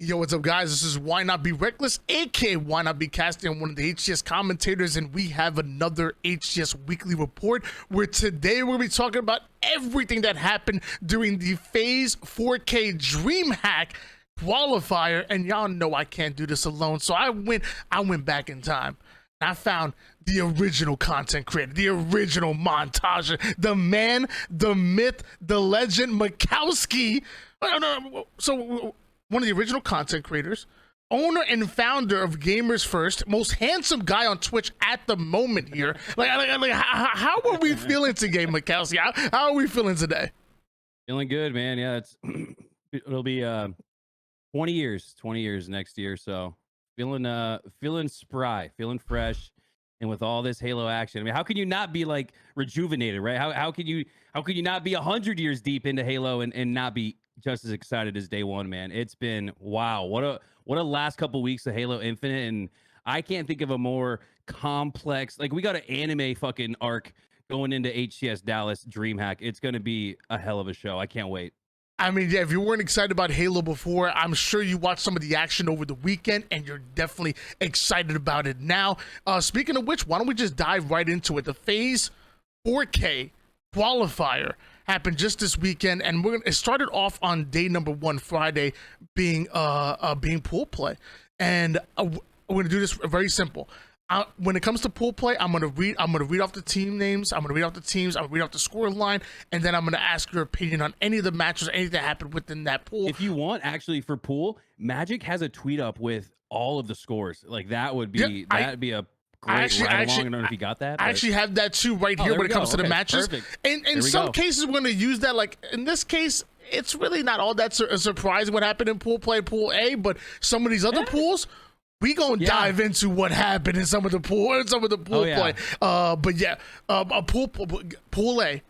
Yo, what's up, guys? This is Why Not Be Reckless, aka Why Not Be Casting. I'm one of the HCS commentators, and we have another HCS weekly report where today we're going to be talking about everything that happened during the Phase 4K DreamHack qualifier. And y'all know I can't do this alone, so I went back in time. I found the original content creator, the original montager, the man, the myth, the legend, Makowski. So one of the original content creators, owner and founder of Gamers First, most handsome guy on Twitch at the moment here. How are we feeling today, Makowski? How are we feeling today? Feeling good, man. Yeah, it'll be 20 years next year. So feeling spry, feeling fresh, and with all this Halo action. I mean, how can you not be like rejuvenated, right? How can you not be 100 years deep into Halo and not be just as excited as day one, man? It's been wow. What a last couple weeks of Halo Infinite, and I can't think of a more complex. Like, we got an anime fucking arc going into HCS Dallas DreamHack. It's gonna be a hell of a show. I can't wait. I mean, yeah, if you weren't excited about Halo before, I'm sure you watched some of the action over the weekend, and you're definitely excited about it now. Speaking of which, why don't we just dive right into it? The Phase 4K qualifier happened just this weekend, and it started off on day number 1, Friday, being pool play. And we're gonna do this very simple. When it comes to pool play, I'm gonna read off the team names. I'm gonna read off the teams. I'm gonna read off the score line, and then I'm gonna ask your opinion on any of the matches, anything that happened within that pool. If you want, actually, for pool, Magic has a tweet up with all of the scores. Like, that would be that'd be a great ride along. I don't know if you got that. I actually have that too right here when it comes to the matches. Perfect. And in some cases, we're gonna use that. Like in this case, it's really not all that surprising what happened in pool play, pool A, but some of these other pools, we gonna dive into what happened in some of the pool play. But yeah, pool A,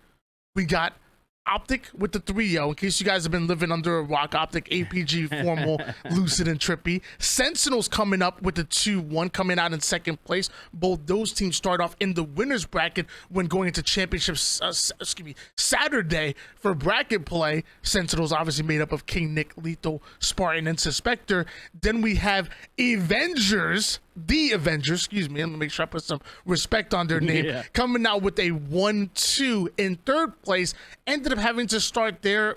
we got Optic with the 3-0. In case you guys have been living under a rock, Optic, APG, Formal, Lucid, and Trippy. Sentinels coming up with the 2-1, coming out in second place. Both those teams start off in the winners bracket when going into championships. Saturday for bracket play. Sentinels obviously made up of King, Nick, Lethal, Spartan, and Suspector. Then we have the Avengers, excuse me, I'm gonna make sure I put some respect on their name, coming out with a 1-2 in third place. Ended up having to start their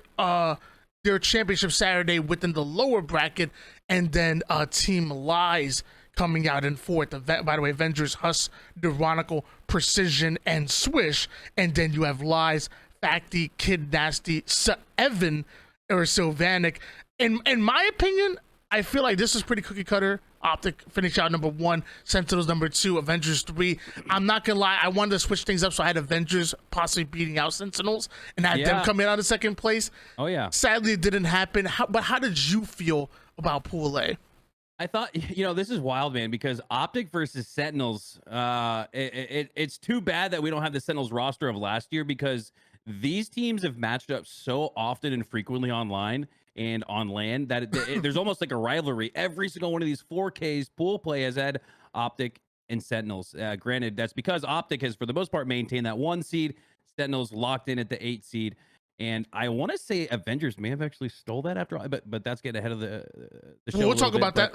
championship Saturday within the lower bracket, and then Team Lies coming out in fourth. By the way, Avengers, Huss, Duronical, Precision, and Swish. And then you have Lies, Facty, Kid Nasty, Evan, or Sylvanic. In my opinion, I feel like this is pretty cookie cutter. Optic finish out number 1, Sentinels number 2, Avengers 3. I'm not gonna lie, I wanted to switch things up, so I had Avengers possibly beating out Sentinels and had them coming out in second place. Oh yeah. Sadly, it didn't happen. But how did you feel about Pool A? I thought, this is wild, man, because Optic versus Sentinels, it's too bad that we don't have the Sentinels roster of last year, because these teams have matched up so often and frequently online and on land that there's almost like a rivalry. Every single one of these 4Ks pool play has had Optic and Sentinels. Granted, that's because Optic has, for the most part, maintained that 1 seed. Sentinels locked in at the 8 seed. And I want to say Avengers may have actually stole that after all, but that's getting ahead of the show. We'll talk about that.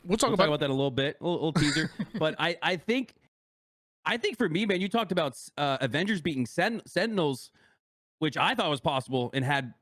We'll talk about that a little bit, a little teaser. But I think for me, man, you talked about Avengers beating Sentinels, which I thought was possible and had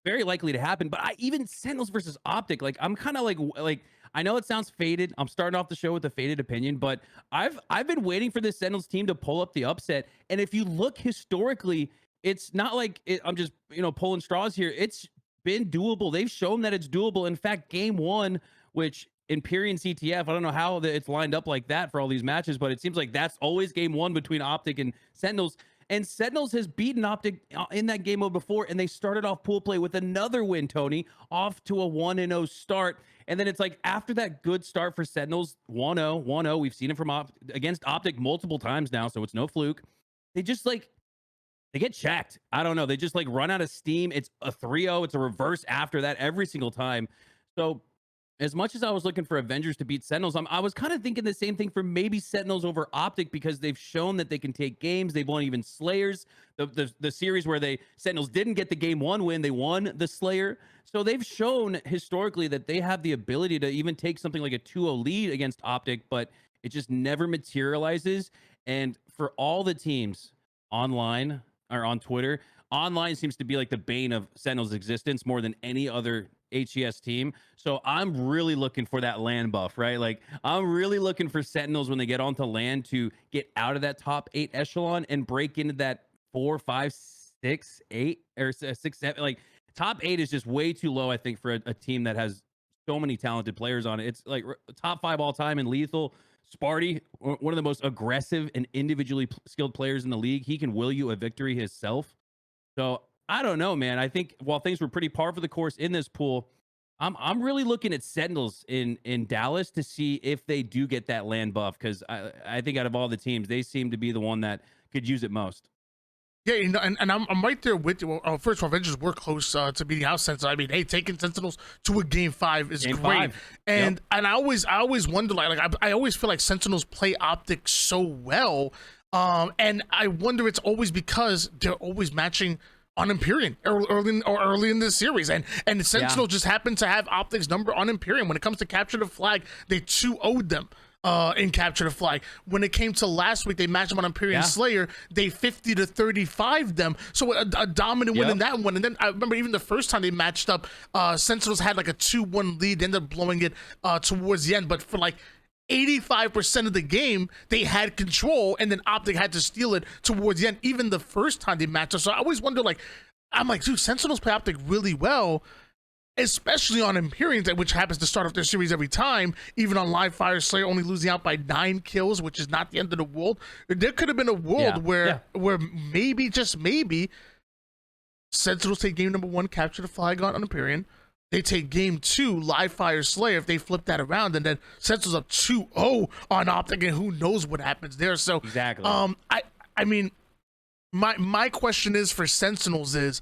very likely to happen. But even Sentinels versus Optic, like, I'm kind of like I know it sounds faded. I'm starting off the show with a faded opinion, but I've been waiting for the Sentinels team to pull up the upset. And if you look historically, it's not like I'm just pulling straws here. It's been doable. They've shown that it's doable. In fact, game 1, which Empyrean CTF, I don't know how it's lined up like that for all these matches, but it seems like that's always game 1 between Optic and Sentinels. And Sentinels has beaten Optic in that game mode before, and they started off pool play with another win, Tony, off to a 1-0 start. And then it's like, after that good start for Sentinels, 1-0, 1-0, we've seen it from against Optic multiple times now, so it's no fluke. They just they get checked. I don't know. They just run out of steam. It's a 3-0. It's a reverse after that every single time. So as much as I was looking for Avengers to beat Sentinels, I was kind of thinking the same thing for maybe Sentinels over Optic because they've shown that they can take games. They've won even Slayers. The series where Sentinels didn't get the game one win, they won the Slayer. So they've shown historically that they have the ability to even take something like a 2-0 lead against Optic, but it just never materializes. And for all the teams online or on Twitter, online seems to be like the bane of Sentinel's existence more than any other HCS team. So I'm really looking for that land buff, right? Like I'm really looking for Sentinels when they get onto land to get out of that top 8 echelon and break into that 4, 5, 6, 8 or 6, 7. Like top 8 is just way too low, I think, for a team that has so many talented players on it. It's like top 5 all time in Lethal. Sparty, one of the most aggressive and individually skilled players in the league. He can will you a victory himself. So I don't know, man. I think while things were pretty par for the course in this pool, I'm really looking at Sentinels in Dallas to see if they do get that land buff because I think out of all the teams, they seem to be the one that could use it most. Yeah, you know, and I'm right there with you. First of all, Avengers were close to beating out Sentinels. I mean, hey, taking Sentinels to a game 5 is Game great. 5. And Yep. and I always wonder, I always feel like Sentinels play Optic so well. And I wonder it's always because they're always matching on Empyrean early in this series, and Sentinel just happened to have Optic's number on Empyrean. When it comes to capture the flag, they 2-0'd them in capture the flag. When it came to last week, they matched them on Empyrean Slayer. They 50-35 them, so a dominant win in that one. And then I remember even the first time they matched up, Sentinels had like a 2-1 lead. They ended up blowing it towards the end, but for like 85% of the game, they had control, and then Optic had to steal it towards the end, even the first time they matched up. So I always wonder, like, I'm like, dude, Sentinels play Optic really well, especially on Empyrean, which happens to start off their series every time, even on Live Fire Slayer, only losing out by 9 kills, which is not the end of the world. There could have been a world where maybe, just maybe, Sentinels take game number 1, capture the flag on Empyrean. They take game 2, Live Fire Slayer, if they flip that around, and then Sentinels up 2-0 on Optic, and who knows what happens there. So Exactly. I mean, my question is for Sentinels is,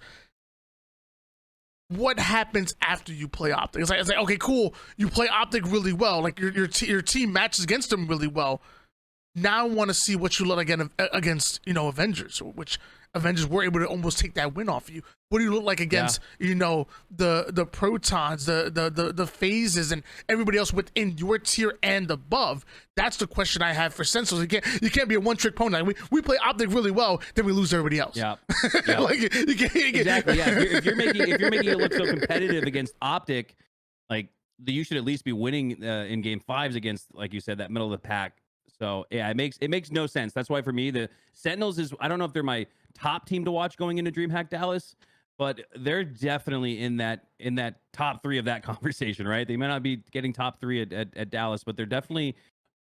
what happens after you play Optic? It's like okay, cool, you play Optic really well, like your team matches against them really well. Now I want to see what you look again against, you know, Avengers, which Avengers were able to almost take that win off of you. What do you look like against, you know, the Protons, the Phases, and everybody else within your tier and above? That's the question I have for Sentinels. You can't be a one-trick pony. Like, we play Optic really well, then we lose everybody else. Yeah. Like, you can't, Exactly. Yeah. If you're making it look so competitive against Optic, like you should at least be winning in game 5s against, like you said, that middle of the pack. So yeah, it makes no sense. That's why for me, the Sentinels is, I don't know if they're my top team to watch going into DreamHack Dallas, but they're definitely in that top 3 of that conversation, right? They might not be getting top 3 at Dallas, but they're definitely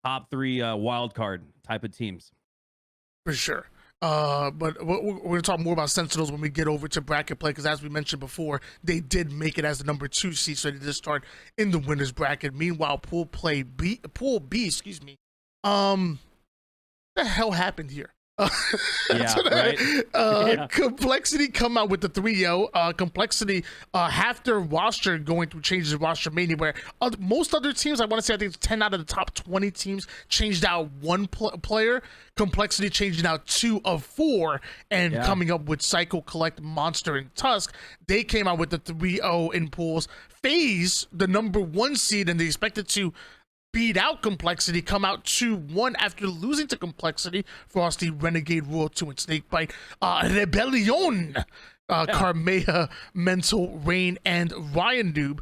top 3 wild card type of teams. For sure. But we're going to talk more about Sentinels when we get over to bracket play, because as we mentioned before, they did make it as the number 2 seed, so they did start in the winners bracket. Meanwhile, Pool B, excuse me. What the hell happened here? Complexity come out with the 3-0. Complexity, half their roster going through changes in Rosetermania, where most other teams, I want to say, I think it's 10 out of the top 20 teams changed out 1 player. Complexity changing out 2 of 4, and coming up with Psycho, Collect, Monster, and Tusk. They came out with the 3-0 in pools. FaZe, the number 1 seed, and they expected to beat out Complexity, come out 2-1 after losing to Complexity, Frosty, Renegade, Royal 2, and Snakebite. Rebellion, Carmea, Mental, Rain, and Ryan Noob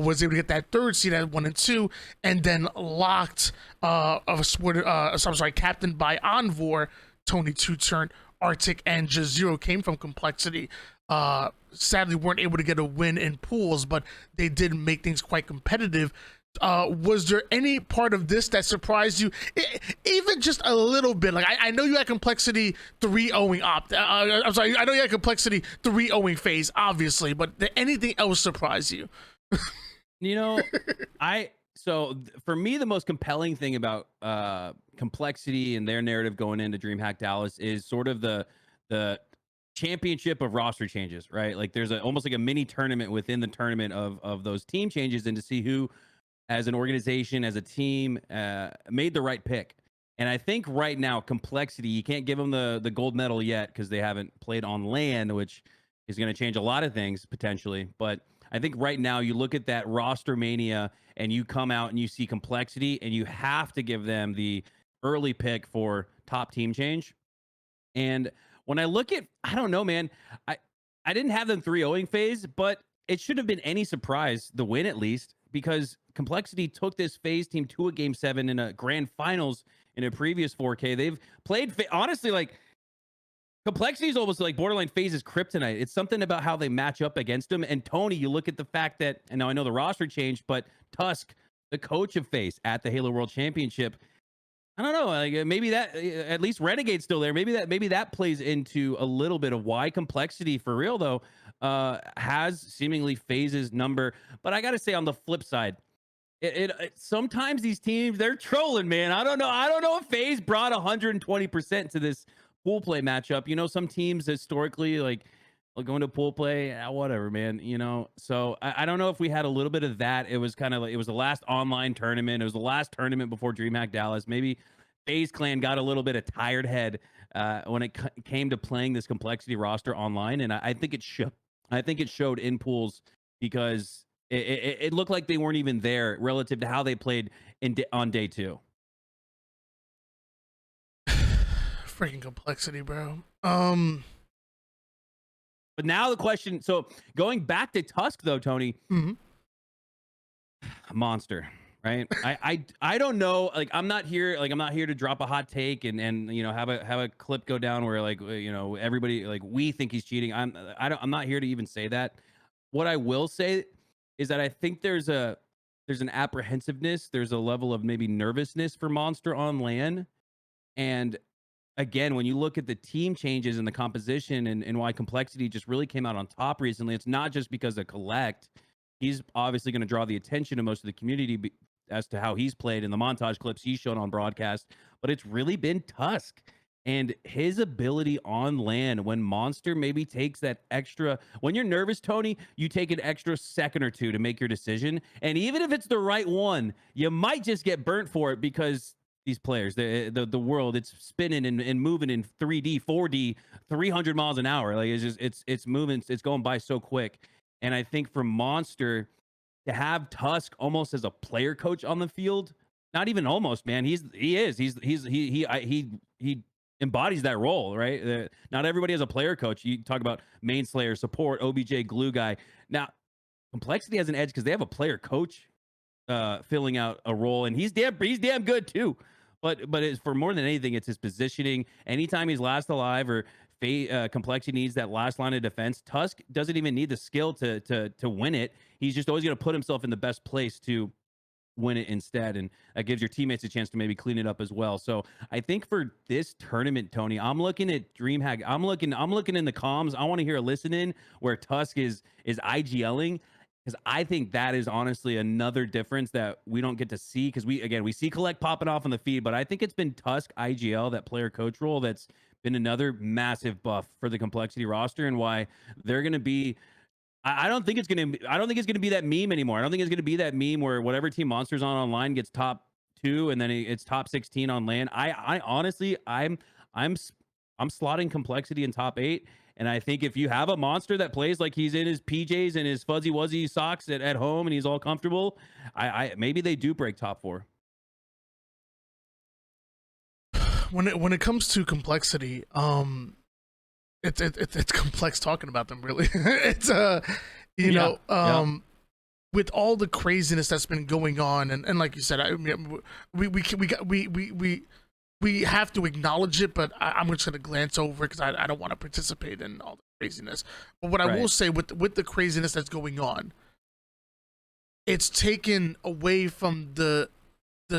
was able to get that 3rd seed at 1 and 2, and then locked, captained by Envor, Tony 2-turn, Arctic, and Jazero came from Complexity. Sadly, weren't able to get a win in pools, but they did make things quite competitive. Was there any part of this that surprised you, even just a little bit? Like, I know you had Complexity 3-0ing I'm sorry, I know you had Complexity 3-0ing FaZe, obviously, but did anything else surprise you? You know, for me, the most compelling thing about Complexity and their narrative going into DreamHack Dallas is sort of the championship of roster changes, right? Like there's almost like a mini tournament within the tournament of those team changes, and to see who as an organization, as a team, made the right pick. And I think right now, complexity, you can't give them the gold medal yet because they haven't played on land, which is going to change a lot of things potentially. But I think right now, you look at that Rostermania and you come out and you see complexity, and you have to give them the early pick for top team change. And when I look at, I don't know, man, I didn't have them 3-0ing phase, but it should have been any surprise, the win at least, because Complexity took this phase team to a game 7 in a grand finals in a previous 4K. They've played, honestly, like, Complexity is almost like borderline phases kryptonite. It's something about how they match up against them. And Tony, you look at the fact that, and now I know the roster changed, but Tusk, the coach of FaZe at the Halo World Championship, I don't know. Like, maybe that, at least Renegade's still there. Maybe that plays into a little bit of why Complexity, for real though, has seemingly FaZe's number. But I gotta say, on the flip side, it sometimes these teams, they're trolling, man. I don't know if FaZe brought 120% to this pool play matchup. You know, some teams historically, like going to pool play, whatever, man. You know, so I don't know if we had a little bit of that. It was kind of like, it was the last online tournament. It was the last tournament before DreamHack Dallas. Maybe FaZe Clan got a little bit of tired head when it came to playing this Complexity roster online, and I think it showed. I think it showed in pools because it looked like they weren't even there relative to how they played on day 2. Freaking Complexity, bro. But now the question, so going back to Tusk though, Tony, monster, right? I don't know, like, I'm not here to drop a hot take and you know, have a clip go down where, like, you know, everybody, like, we think he's cheating. I'm not here to even say that. What I will say is that I think there's an apprehensiveness, there's a level of maybe nervousness for Monster on LAN. And again, when you look at the team changes and the composition and why Complexity just really came out on top recently, it's not just because of Collect. He's obviously going to draw the attention of most of the community as to how he's played in the montage clips he's shown on broadcast, but it's really been Tusk and his ability on LAN when Monster maybe takes that extra, when you're nervous, Tony, you take an extra second or two to make your decision. And even if it's the right one, you might just get burnt for it because these players, the world, it's spinning and moving in 3D, 4D, 300 miles an hour. Like, it's moving, it's going by so quick. And I think for Monster to have Tusk almost as a player coach on the field, not even almost, man, he embodies that role, right? Not everybody has a player coach. You talk about main slayer, support, OBJ, glue guy. Now, Complexity has an edge because they have a player coach filling out a role, and he's damn good too. But it's, for more than anything, it's his positioning. Anytime he's last alive or Complexity needs that last line of defense, Tusk doesn't even need the skill to win it. He's just always going to put himself in the best place to win it instead, and that gives your teammates a chance to maybe clean it up as well. So I think for this tournament, Tony, I'm looking at DreamHack. I'm looking in the comms. I want to hear a listen in where Tusk is IGLing, because I think that is honestly another difference that we don't get to see, because we see Collect popping off on the feed, but I think it's been Tusk IGL, that player coach role, that's been another massive buff for the Complexity roster, and why they're going to be. I don't think it's gonna be that meme anymore. I don't think it's gonna be that meme where whatever team Monster's on online gets top 2 and then it's top 16 on LAN. I honestly, I'm slotting Complexity in top 8, and I think if you have a Monster that plays like he's in his PJs and his fuzzy wuzzy socks at home and he's all comfortable, I maybe they do break top 4. When it comes to Complexity, it's complex talking about them, really. It's with all the craziness that's been going on, and like you said, we have to acknowledge it, but I'm just gonna glance over because I don't want to participate in all the craziness. But what I will say with the craziness that's going on, it's taken away from the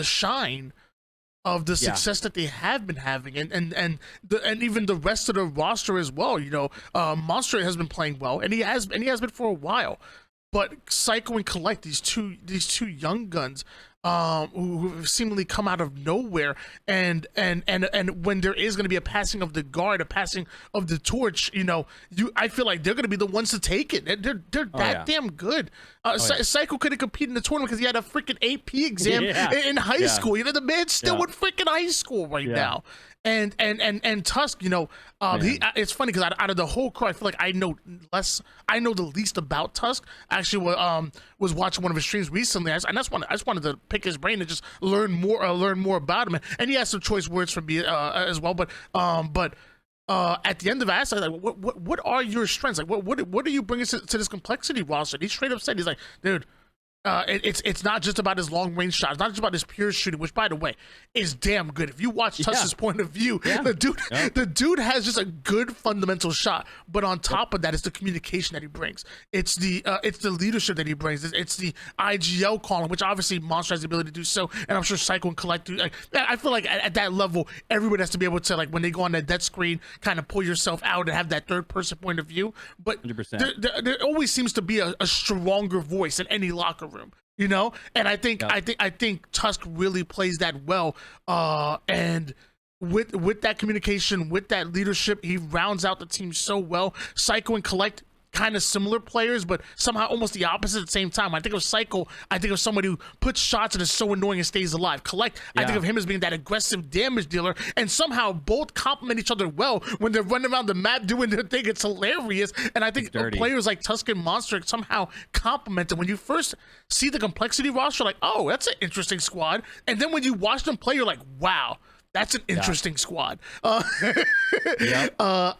shine of the success that they have been having, and even the rest of the roster as well. You know, Monster has been playing well, and he has been for a while. But Psycho and Collect, these two young guns, who seemingly come out of nowhere, and when there is going to be a passing of the guard, a passing of the torch, I feel like they're going to be the ones to take it. They're that damn good. Psycho couldn't compete in the tournament because he had a freaking AP exam in high school. The man's still in freaking high school right now. And Tusk, it's funny because out of the whole crew, I feel like I know the least about Tusk. I actually was watching one of his streams recently, and I just wanted to pick his brain and just learn more about him. And he has some choice words for me as well. But at the end of it, I asked, like, what are your strengths? Like, what are you bringing to this complexity roster? And he straight up said, he's like, dude, it's not just about his long range shots, not just about his pure shooting, which, by the way, is damn good. If you watch Tusk's point of view, the dude has just a good fundamental shot. But on top of that, it's the communication that he brings. It's the leadership that he brings. It's the IGL calling, which obviously Monster has the ability to do so, and I'm sure Psycho and Collect do. Like, I feel like at that level, everybody has to be able to, like, when they go on that dead screen, kind of pull yourself out and have that third person point of view. But there always seems to be a stronger voice in any locker room. And I think Tusk really plays that well, and with that communication, with that leadership, he rounds out the team so well. Psycho and Collect, kind of similar players, but somehow almost the opposite at the same time. I think of Psycho, I think of somebody who puts shots and is so annoying and stays alive. Collect, I think of him as being that aggressive damage dealer, and somehow both complement each other well when they're running around the map doing their thing. It's hilarious, and I think players like Tusk and Monster somehow complement it. When you first see the complexity roster, like, oh, that's an interesting squad, and then when you watch them play, you're like, wow, that's an interesting squad.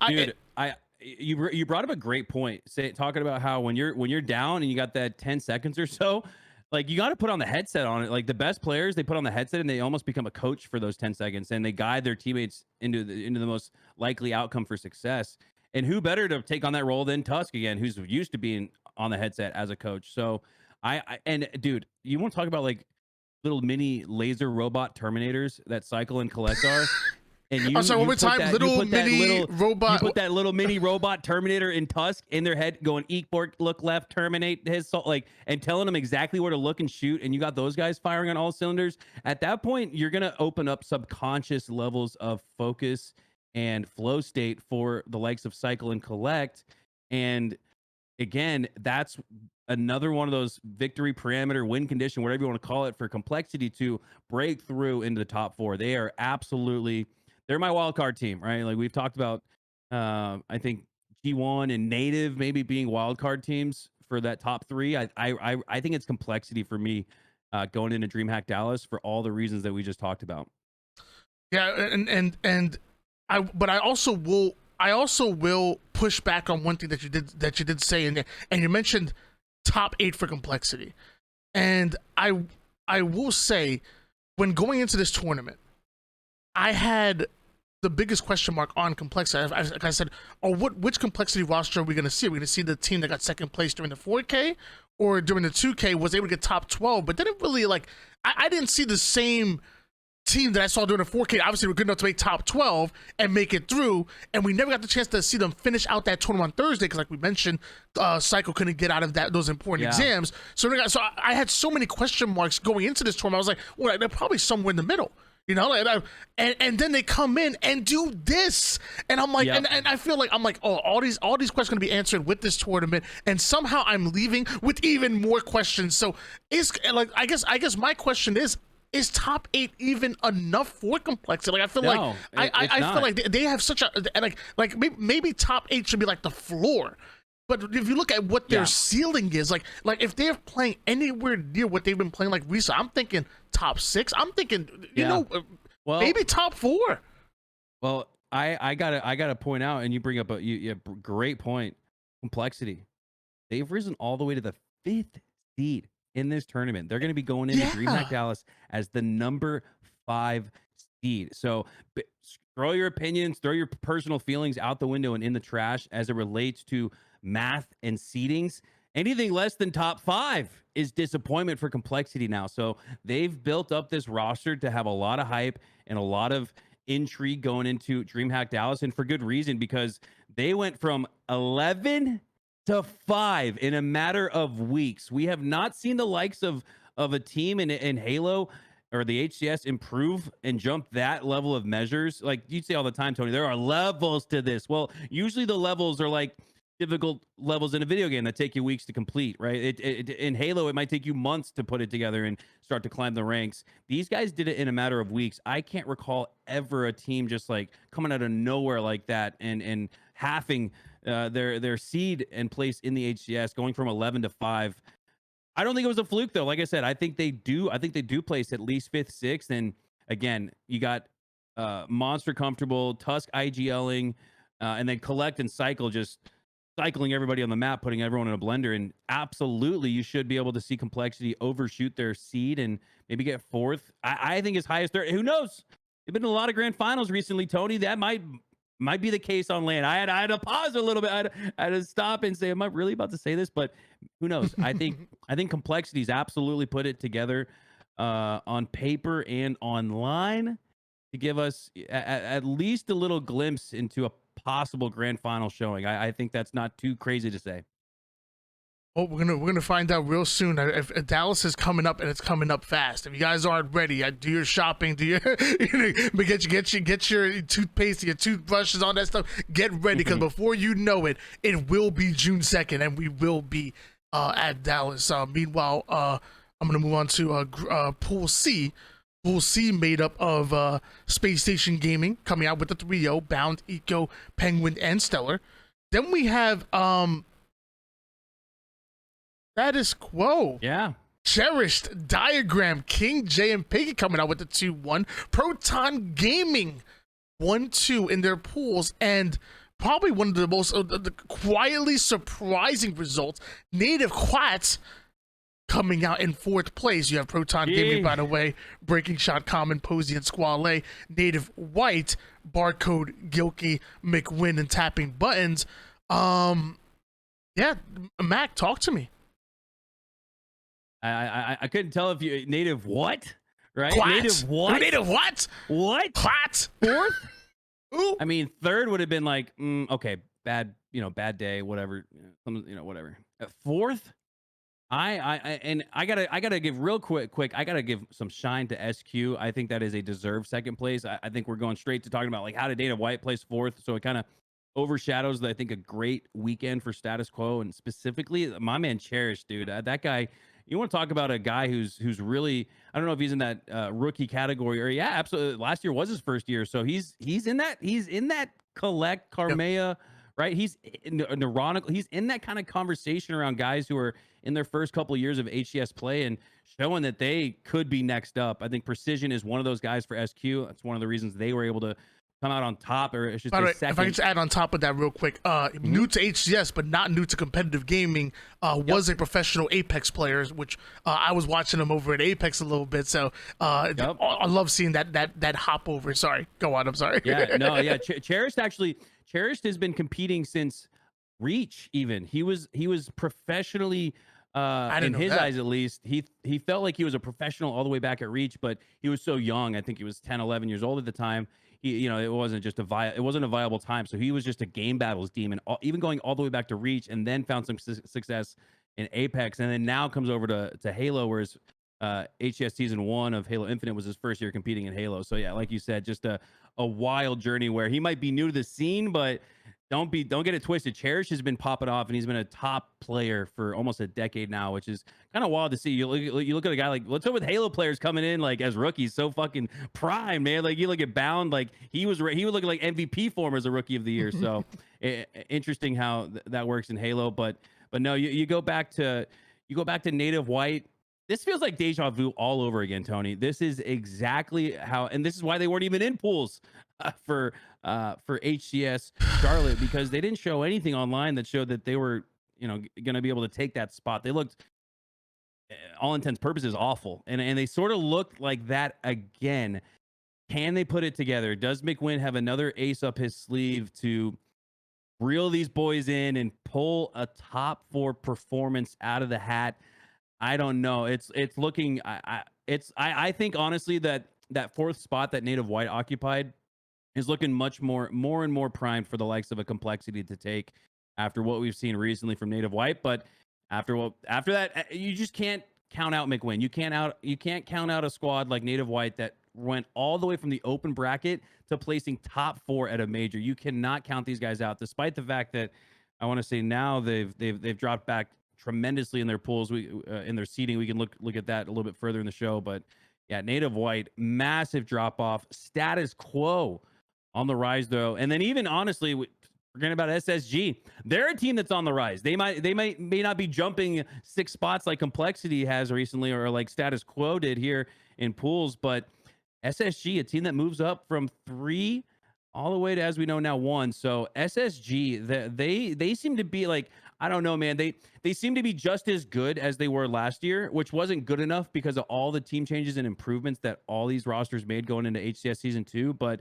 Dude, you brought up a great point, talking about how when you're down and you got that 10 seconds or so, like, you got to put on the headset on it. Like, the best players, they put on the headset and they almost become a coach for those 10 seconds, and they guide their teammates into the most likely outcome for success. And who better to take on that role than Tusk again, who's used to being on the headset as a coach. So and dude, you want to talk about, like, little mini laser robot Terminators that Cycle and Collect are? And you, sorry, one more time. Little mini robot. You put that little mini robot Terminator in Tusk in their head, going eat, bork, look left, terminate his soul, like, and telling them exactly where to look and shoot. And you got those guys firing on all cylinders. At that point, you're gonna open up subconscious levels of focus and flow state for the likes of Cycle and Collect. And again, that's another one of those victory parameter, win condition, whatever you want to call it, for complexity to break through into the top four. They are absolutely. They're my wild card team, right? Like, we've talked about, I think G1 and Native maybe being wild card teams for that top three. I think it's complexity for me going into DreamHack Dallas for all the reasons that we just talked about. Yeah, but I also will push back on one thing that you did say, and you mentioned top 8 for complexity, and I will say, when going into this tournament, I had the biggest question mark on complexity. Like I said, which complexity roster are we going to see? Are we going to see the team that got second place during the 4K, or during the 2K was able to get top 12, but didn't really, like, I didn't see the same team that I saw during the 4K. Obviously, we're good enough to make top 12 and make it through, and we never got the chance to see them finish out that tournament on Thursday because, like we mentioned, Psycho couldn't get out of those important exams. So I had so many question marks going into this tournament. I was like, well, they're probably somewhere in the middle. And then they come in and do this, and I'm like, and I feel like oh, all these questions are gonna be answered with this tournament, and somehow I'm leaving with even more questions. So it's like, I guess my question is top 8 even enough for complexity? Like, I feel like I feel like they have such a like maybe top 8 should be like the floor. But if you look at what their ceiling is, like if they're playing anywhere near what they've been playing like recently, I'm thinking top 6. I'm thinking, maybe top 4. Well, I gotta point out, and you bring up a great point. Complexity. They've risen all the way to the 5th seed in this tournament. They're going to be going into DreamHack Dallas as the number 5 seed. So throw your opinions, throw your personal feelings out the window and in the trash as it relates to math and seedings. Anything less than top 5 is disappointment for complexity now. So they've built up this roster to have a lot of hype and a lot of intrigue going into DreamHack Dallas, and for good reason, because they went from 11 to 5 in a matter of weeks. We have not seen the likes of of a team in Halo or the HCS improve and jump that level of measures. Like you say all the time, Tony, there are levels to this. Well, usually the levels are like difficult levels in a video game that take you weeks to complete, right? In Halo, it might take you months to put it together and start to climb the ranks. These guys did it in a matter of weeks. I can't recall ever a team just like coming out of nowhere like that and halving their seed and place in the HCS, going from 11 to 5. I don't think it was a fluke though. Like I said, I think they do place at least 5th, 6th. And again, you got Monster comfortable, Tusk IGLing, and then Collect and Cycle just cycling everybody on the map, putting everyone in a blender. And absolutely, you should be able to see Complexity overshoot their seed and maybe get 4th. I think as high as 3rd. Who knows? They've been in a lot of grand finals recently, Tony. That might be the case on land. I had to pause a little bit. I had to stop and say, am I really about to say this? But who knows? I think Complexity's absolutely put it together on paper and online to give us at least a little glimpse into a possible grand final showing. I think that's not too crazy to say. Well, we're gonna find out real soon. If Dallas is coming up and it's coming up fast. If you guys aren't ready, do your shopping. Do your get your toothpaste, your toothbrushes, all that stuff. Get ready because before you know it, it will be June 2nd, and we will be at Dallas. Meanwhile, I'm gonna move on to Pool C. Pool C made up of Spacestation Gaming coming out with the 3-0, Bound, Eco, Penguin, and Stellar. Then we have Status Quo. Yeah. Cherished, Diagram, King, J, and Piggy coming out with the 2-1. Proton Gaming 1-2 in their pools. And probably one of the most the quietly surprising results, Native Quats coming out in 4th place. You have Proton Gaming, by the way, Breaking Shot, Common, Posey, and Squale. Native White, Barcode, Gilkey, McWin, and Tapping Buttons. Yeah, Mac, talk to me. I couldn't tell if you native what, right? Quat. Native what? Native what? What? Quat. 4th? Ooh. I mean, 3rd would have been like, okay, bad day, whatever, whatever. 4th, I gotta give real quick. I gotta give some shine to SQ. I think that is a deserved 2nd place. I think we're going straight to talking about like how did Native White place 4th, so it kind of overshadows I think a great weekend for Status Quo, and specifically my man Cherish, dude. That guy. You want to talk about a guy who's really, I don't know if he's in that rookie category or yeah, absolutely. Last year was his first year, so he's in that Collect Carmea, right? He's neuronic. He's in that kind of conversation around guys who are in their first couple of years of HCS play and showing that they could be next up. I think Precision is one of those guys for SQ. That's one of the reasons they were able to come out on top, or I should say second. If I could just add on top of that real quick, new to HCS but not new to competitive gaming, was a professional Apex player, which I was watching him over at Apex a little bit. So I love seeing that hop over. Sorry, go on. I'm sorry. Yeah, no, yeah. Cherished has been competing since Reach. Even he was professionally. In his eyes, at least, he felt like he was a professional all the way back at Reach, but he was so young. I think he was 10, 11 years old at the time. It wasn't just it wasn't a viable time. So he was just a game battles demon, even going all the way back to Reach, and then found some success in Apex, and then now comes over to Halo, whereas HCS Season 1 of Halo Infinite was his first year competing in Halo. So yeah, like you said, just a wild journey where he might be new to the scene, but don't get it twisted. Cherish has been popping off, and he's been a top player for almost a decade now, which is kind of wild to see. You look at a guy like, what's up with Halo players coming in like as rookies, so fucking prime, man. Like you look at Bound, like he would look like MVP form as a rookie of the year. So interesting how that works in Halo. But no, you go back to Native White. This feels like deja vu all over again, Tony. This is exactly how, and this is why they weren't even in pools for HCS Charlotte, because they didn't show anything online that showed that they were, going to be able to take that spot. They looked, all intents purposes, awful, and they sort of looked like that again. Can they put it together? Does McWin have another ace up his sleeve to reel these boys in and pull a top 4 performance out of the hat? I don't know. It's looking. I think honestly that 4th spot that Native White occupied is looking much more and more primed for the likes of a Complexity to take after what we've seen recently from Native White. But after that, you just can't count out McWin. You can't count out a squad like Native White that went all the way from the open bracket to placing top 4 at a major. You cannot count these guys out, despite the fact that I want to say now they've dropped back tremendously in their pools. In their seeding, we can look at that a little bit further in the show. But yeah, Native White, massive drop off. Status Quo on the rise though, and then even honestly, forgetting about SSG, they're a team that's on the rise. They may not be jumping 6 spots like Complexity has recently, or like Status Quo did here in pools, but SSG, a team that moves up from 3 all the way to, as we know now, 1. So SSG, they seem to be like, I don't know, man. They seem to be just as good as they were last year, which wasn't good enough because of all the team changes and improvements that all these rosters made going into HCS Season 2. But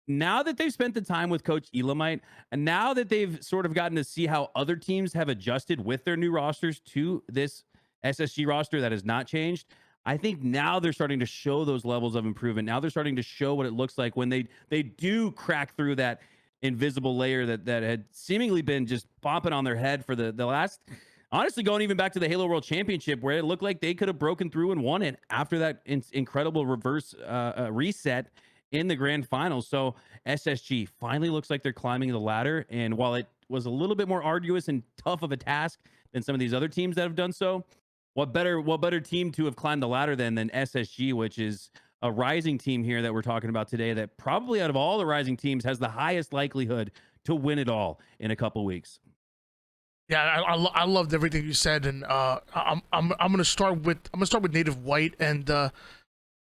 now that they've spent the time with Coach Elamite, and now that they've sort of gotten to see how other teams have adjusted with their new rosters to this SSG roster that has not changed, I think now they're starting to show those levels of improvement. Now they're starting to show what it looks like when they do crack through that invisible layer that had seemingly been just bopping on their head for the last, honestly, going even back to the Halo World Championship, where it looked like they could have broken through and won it after that incredible reverse reset in the grand finals. So SSG finally looks like they're climbing the ladder. And while it was a little bit more arduous and tough of a task than some of these other teams that have done so, what better team to have climbed the ladder than SSG, which is a rising team here that we're talking about today, that probably out of all the rising teams has the highest likelihood to win it all in a couple weeks. Yeah, I loved everything you said, and I'm gonna start with Native White, and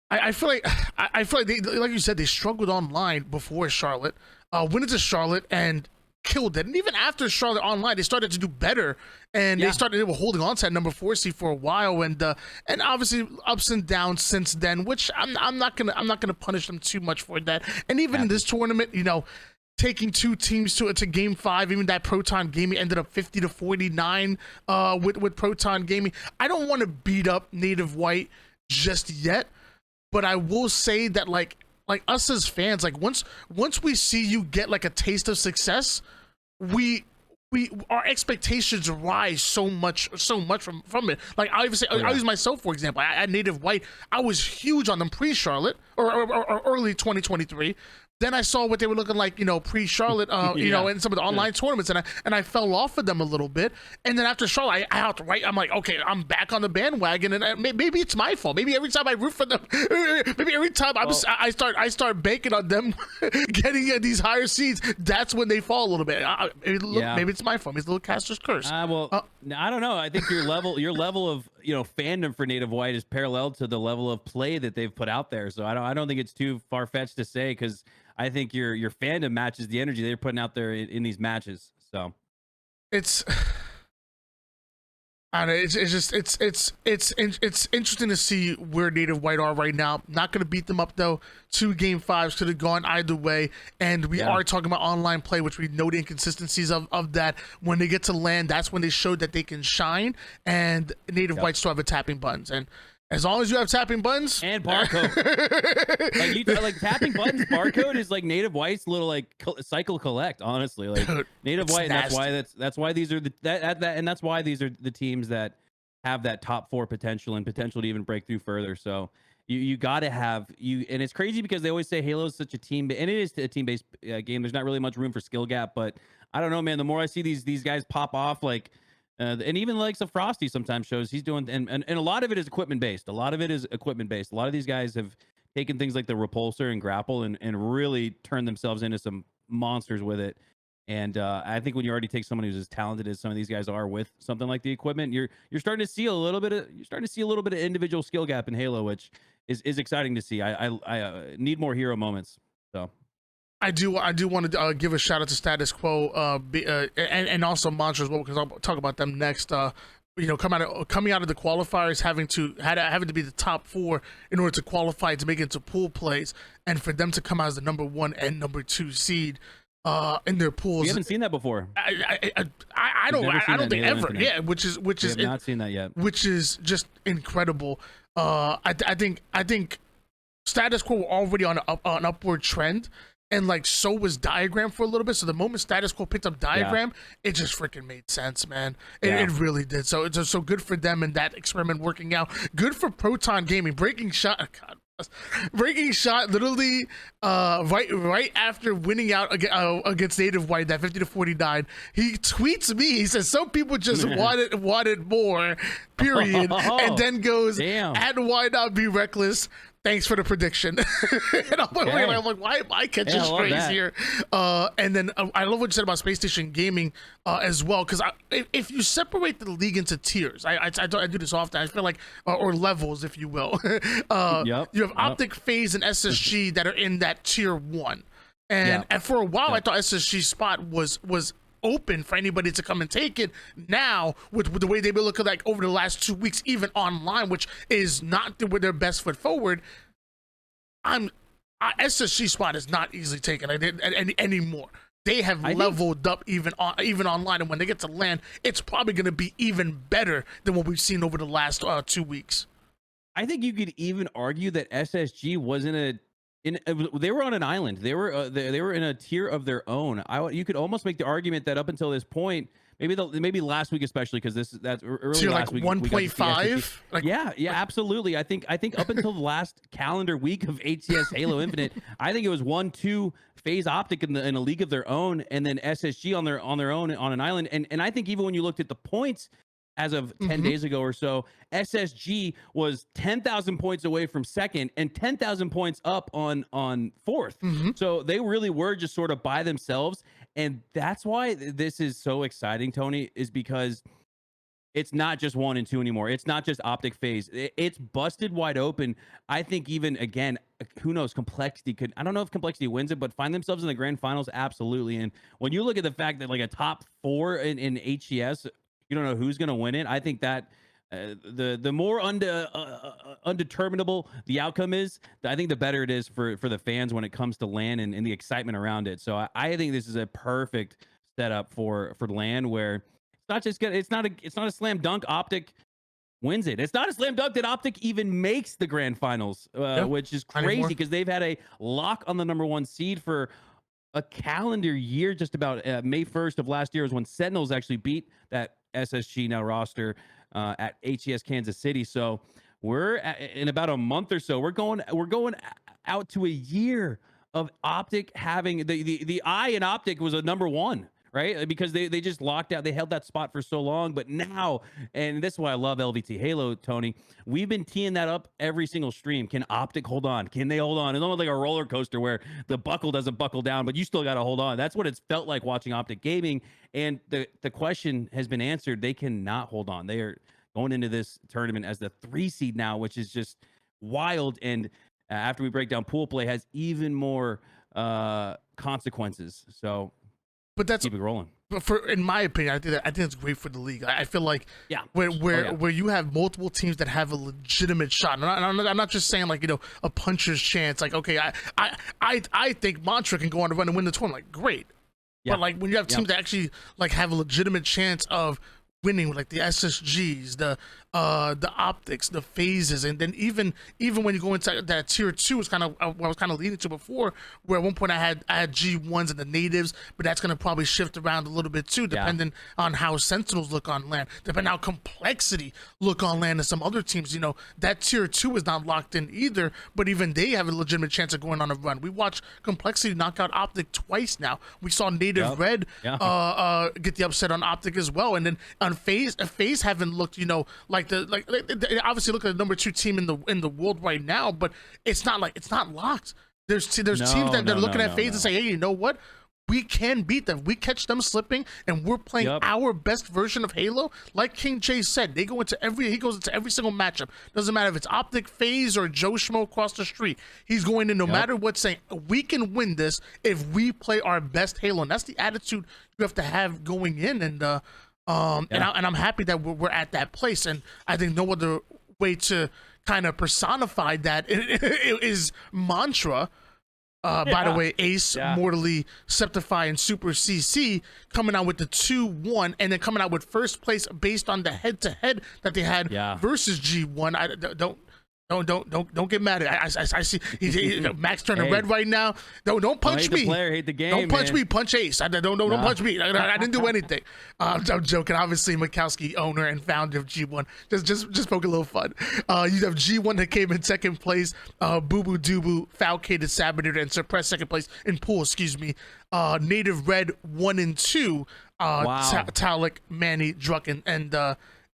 I feel like they, like you said, they struggled online before Charlotte, went into Charlotte and killed it, and even after Charlotte online, they started to do better, and they were holding on to that number 4 seed for a while, and obviously ups and downs since then, which I'm not gonna punish them too much for that. And even in this tournament, you know, taking 2 teams to Game 5, even that Proton Gaming ended up 50-49 with Proton Gaming. I don't want to beat up Native White just yet, but I will say that like us as fans, like once we see you get like a taste of success, our expectations rise so much from it. Like obviously, I'll use myself for example. At Native White, I was huge on them pre-Charlotte or early 2023. Then I saw what they were looking like, you know, pre-Charlotte, you know, in some of the online tournaments, and I fell off of them a little bit. And then after Charlotte, I'm like, okay, I'm back on the bandwagon, and maybe it's my fault. Maybe every time I root for them, maybe every time I start banking on them getting these higher seeds, that's when they fall a little bit. Maybe it's my fault. It's a little caster's curse. I don't know. I think your level of, you know, fandom for Native White is parallel to the level of play that they've put out there. So I don't think it's too far fetched to say, because I think your fandom matches the energy they're putting out there in these matches. So it's interesting to see where Native White are right now. Not going to beat them up though. 2 Game 5s could have gone either way, and we are talking about online play, which we know the inconsistencies of that. When they get to land, that's when they showed that they can shine, and Native White still have a tapping buttons, and as long as you have tapping buttons and barcode, like tapping buttons, barcode is like Native White's little like cycle collect. Honestly, like Native White, and that's why these are that's why these are the teams that have that top 4 potential and potential to even break through further. So you got to have and it's crazy because they always say Halo is such a team, and it is a team-based game. There's not really much room for skill gap, but I don't know, man. The more I see these guys pop off, like. And even like the Frosty sometimes shows he's doing, and a lot of it is equipment based. A lot of these guys have taken things like the repulsor and grapple and really turned themselves into some monsters with it. And I think when you already take someone who's as talented as some of these guys are with something like the equipment, you're starting to see a little bit of individual skill gap in Halo, which is exciting to see. I need more hero moments. So. I do want to give a shout out to Status Quo and also Monster as well, because I'll talk about them next. You know, coming out of the qualifiers, having to be the top 4 in order to qualify to make it into pool plays, and for them to come out as the number 1 and number 2 seed in their pools. We haven't seen that before. I don't think ever. Yeah, which is not seen that yet. Which is just incredible. I think Status Quo were already on an upward trend. and like so was Diagram for a little bit. So the moment Status Quo picked up Diagram, it just freaking made sense, man. It really did. So it's just so good for them and that experiment working out. Good for Proton Gaming. Breaking Shot, God. Breaking Shot literally right after winning out against Native White, that 50-49, he tweets me, he says some people just wanted more, period. And then goes, at Why Not Be Reckless, thanks for the prediction. And I'm like, wait, I'm like, why am I catching strays here? And then I love what you said about Spacestation Gaming as well, because if you separate the league into tiers, I do this often, I feel like, or levels, if you will. You have Optic, Phase, and SSG that are in that tier 1. And for a while, I thought SSG spot was open for anybody to come and take it. Now with the way they've been looking like over the last 2 weeks, even online, which is not with their best foot forward, SSG spot is not easily taken anymore. They have leveled up even online, and when they get to land, it's probably going to be even better than what we've seen over the last 2 weeks. I think you could even argue that SSG wasn't they were on an island. They were in a tier of their own. You could almost make the argument that up until this point, maybe last week especially, because that's early so last like week. 1.5. Like, yeah, absolutely. I think up until the last calendar week of HCS Halo Infinite, I think it was 1-2 Phase Optic in a league of their own, and then SSG on their own on an island. And I think even when you looked at the points, as of 10 days ago or so, SSG was 10,000 points away from second and 10,000 points up on fourth. So they really were just sort of by themselves. And that's why this is so exciting, Tony, is because it's not just 1 and 2 anymore. It's not just Optic Phase. It's busted wide open. I think even, again, who knows, Complexity could, I don't know if Complexity wins it, but find themselves in the grand finals, absolutely. And when you look at the fact that like a top 4 in HCS, you don't know who's going to win it. I think that the more undeterminable the outcome is, I think the better it is for the fans when it comes to LAN and the excitement around it. So I think this is a perfect setup for LAN, where it's not just good. It's not a slam dunk. Optic wins it. It's not a slam dunk that Optic even makes the grand finals, which is crazy because they've had a lock on the #1 seed for a calendar year. Just about May 1st of last year was when Sentinels actually beat that SSG now roster at HCS Kansas City. So we're in about a month or so, we're going out to a year of Optic having the eye in Optic was a #1, right? Because they just locked out, they held that spot for so long. But now, and this is why I love LVT Halo, Tony, we've been teeing that up every single stream. Can Optic hold on? Can they hold on? It's almost like a roller coaster where the buckle doesn't buckle down, but you still got to hold on. That's what it's felt like watching Optic Gaming. And the question has been answered. They cannot hold on. They are going into this tournament as the 3 seed now, which is just wild. And after we break down pool play, has even more consequences. So, but that's keep it rolling. But in my opinion, I think it's great for the league. I feel like where you have multiple teams that have a legitimate shot. And I'm not just saying like, a puncher's chance. Like, okay, I think Mantra can go on a run and win the tournament. Like, great. But like when you have teams that actually like have a legitimate chance of winning, like the SSGs, the Optics, the Phases, and then even when you go into that tier 2 is kind of what I was kind of leading to before, where at one point I had G1s and the Natives, but that's going to probably shift around a little bit too, depending on how Sentinels look on land, depending on how Complexity look on land, and some other teams. That tier 2 is not locked in either, but even they have a legitimate chance of going on a run. We watched Complexity knock out Optic twice now. We saw Native Red get the upset on Optic as well, and then on Phase haven't looked, like they obviously look at the #2 team in the world right now, but it's not locked. There's teams that they're looking at Phase and say, hey, you know what? We can beat them. We catch them slipping, and we're playing our best version of Halo. Like King J said, he goes into every single matchup. Doesn't matter if it's Optic, Phase, or Joe Schmo across the street. He's going in no matter what, saying we can win this if we play our best Halo, and that's the attitude you have to have going in. And I'm happy that we're at that place, and I think no other way to kind of personify that is Mantra. By the way, Ace, Mortally, Septify, and Super CC coming out with the 2-1, and then coming out with first place based on the head-to-head that they had versus G1. Don't get mad at. I see Max turning red right now. Don't punch hate me. The player, hate the game. Don't punch man. me. Punch Ace. Don't punch me. I didn't do anything. I'm joking. Obviously, Makowski, owner and founder of G1. Just poke a little fun. You have G1 that came in second place. Boo Boo Doo Falcated Saboteur, and Suppress second place in pool. Excuse me. Native Red 1 and 2. Wow. Talik, Manny, Drucken,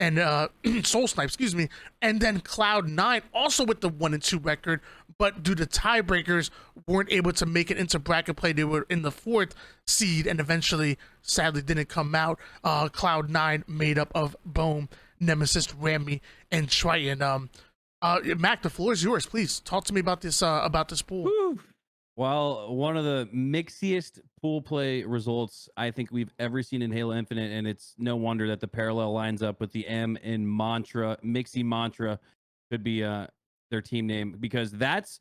and Soul Snipe, excuse me, and then Cloud9 also with the 1 and 2 record, but due to tiebreakers, weren't able to make it into bracket play. They were in the 4th seed and eventually, sadly, didn't come out. Cloud9 made up of Bohm, Nemesis, Rami, and Triton. Mac, the floor is yours. Please talk to me about this pool. Whew. Well, one of the mixiest pool play results I think we've ever seen in Halo Infinite, and it's no wonder that the parallel lines up with the M in Mantra. Mixie Mantra could be their team name, because that's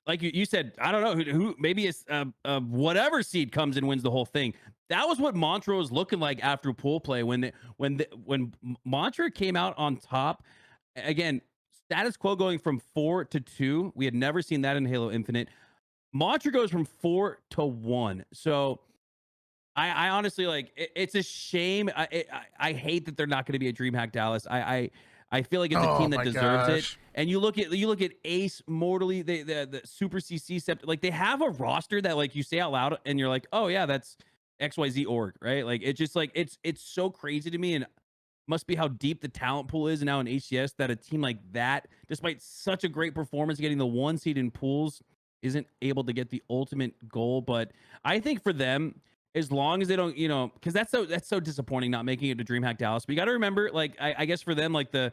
like you said. I don't know who maybe it's whatever seed comes and wins the whole thing. That was what Mantra was looking like after pool play when Mantra came out on top. Again, status quo going from 4 to 2. We had never seen that in Halo Infinite. Mantra goes from 4 to 1. So I honestly, like, it's a shame. I hate that they're not going to be a DreamHack Dallas. I feel like it's a team that deserves it. And you look at Ace, Mortally, the Super CC, like, they have a roster that, like, you say out loud and you're like, oh yeah, that's XYZ org, right? Like, it's just like it's so crazy to me, and must be how deep the talent pool is now in HCS that a team like that, despite such a great performance getting the 1 seed in pools, isn't able to get the ultimate goal. But I think for them, as long as they don't, because that's so disappointing not making it to DreamHack Dallas. But you got to remember, like, I guess for them, like the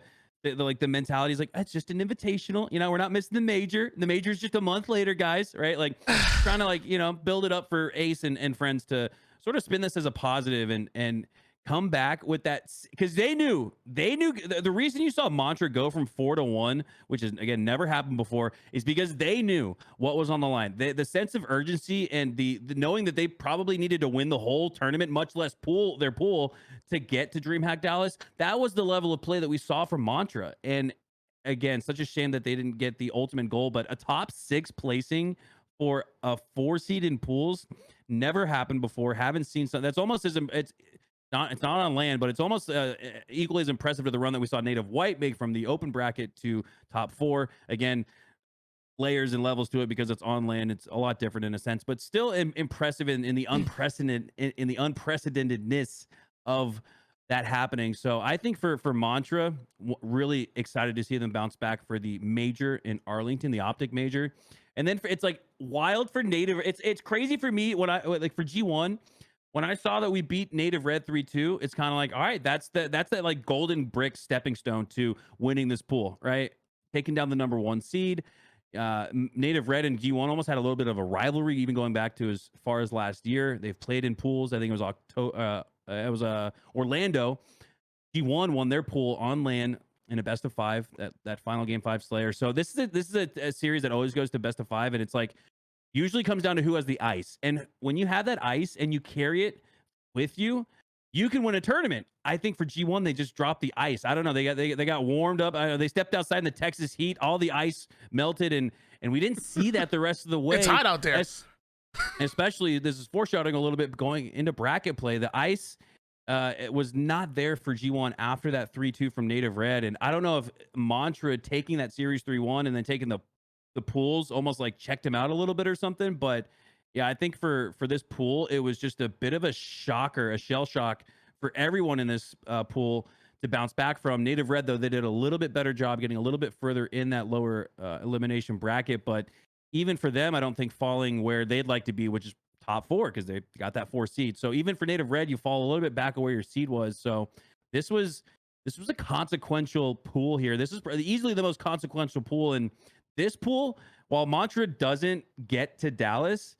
mentality is like, it's just an invitational. We're not missing the major. The major is just a month later, guys. Right? Like, trying to, like, build it up for Ace and friends to sort of spin this as a positive and come back with that, because they knew the reason you saw Mantra go from 4 to 1, which is, again, never happened before, is because they knew what was on the line. The sense of urgency and the knowing that they probably needed to win the whole tournament, much less their pool, to get to DreamHack Dallas. That was the level of play that we saw from Mantra. And again, such a shame that they didn't get the ultimate goal, but a top 6 placing for a 4 seed in pools never happened before. Haven't seen something that's almost as it's not on land, but it's almost equally as impressive to the run that we saw Native White make from the open bracket to top 4. Again, layers and levels to it because it's on land. It's a lot different in a sense, but still impressive in the unprecedentedness of that happening. So I think for Mantra, really excited to see them bounce back for the major in Arlington, the Optic major. And then it's like wild for Native. It's crazy for me when I, like, for G1, when I saw that we beat Native Red 3-2, it's kind of like, all right, that's that like golden brick stepping stone to winning this pool, right? Taking down the number 1 seed. Native Red and G1 almost had a little bit of a rivalry, even going back to as far as last year. They've played in pools. I think it was Orlando. G1 won their pool on land in a best of 5, that final game 5 Slayer. So this is a series that always goes to best of 5, and it's like, usually comes down to who has the ice. And when you have that ice and you carry it with you, you can win a tournament. I think for G1, they just dropped the ice. I don't know. They got warmed up. They stepped outside in the Texas heat. All the ice melted, and we didn't see that the rest of the way. It's hot out there. Especially, this is foreshadowing a little bit going into bracket play. The ice it was not there for G1 after that 3-2 from Native Red. And I don't know if Mantra taking that series 3-1 and then taking the pools almost like checked him out a little bit or something. But yeah, I think for this pool, it was just a bit of a shocker, a shell shock for everyone in this pool to bounce back from. Native Red, though, they did a little bit better job getting a little bit further in that lower elimination bracket. But even for them, I don't think falling where they'd like to be, which is top 4, because they got that 4 seed. So even for Native Red, you fall a little bit back of where your seed was. So this was a consequential pool here. This is easily the most consequential pool in this pool. While Mantra doesn't get to Dallas,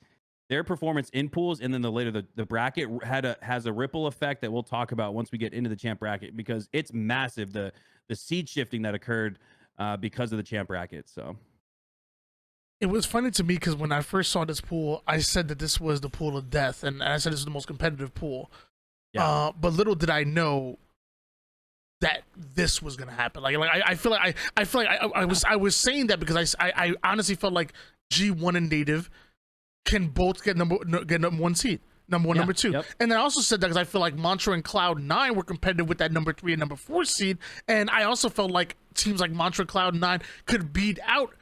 their performance in pools and then the bracket has a ripple effect that we'll talk about once we get into the champ bracket, because it's massive, the seed shifting that occurred because of the champ bracket. So it was funny to me because when I first saw this pool, I said that this was the pool of death, and I said this is the most competitive pool. Yeah. But little did I know, that this was gonna happen. I feel like I was saying that because I honestly felt like G1 and Native can both get number one seed. Number one, number two. Yep. And then I also said that because I feel like Mantra and Cloud9 were competitive with that number 3 and number 4 seed. And I also felt like teams like Mantra and Cloud9 could beat out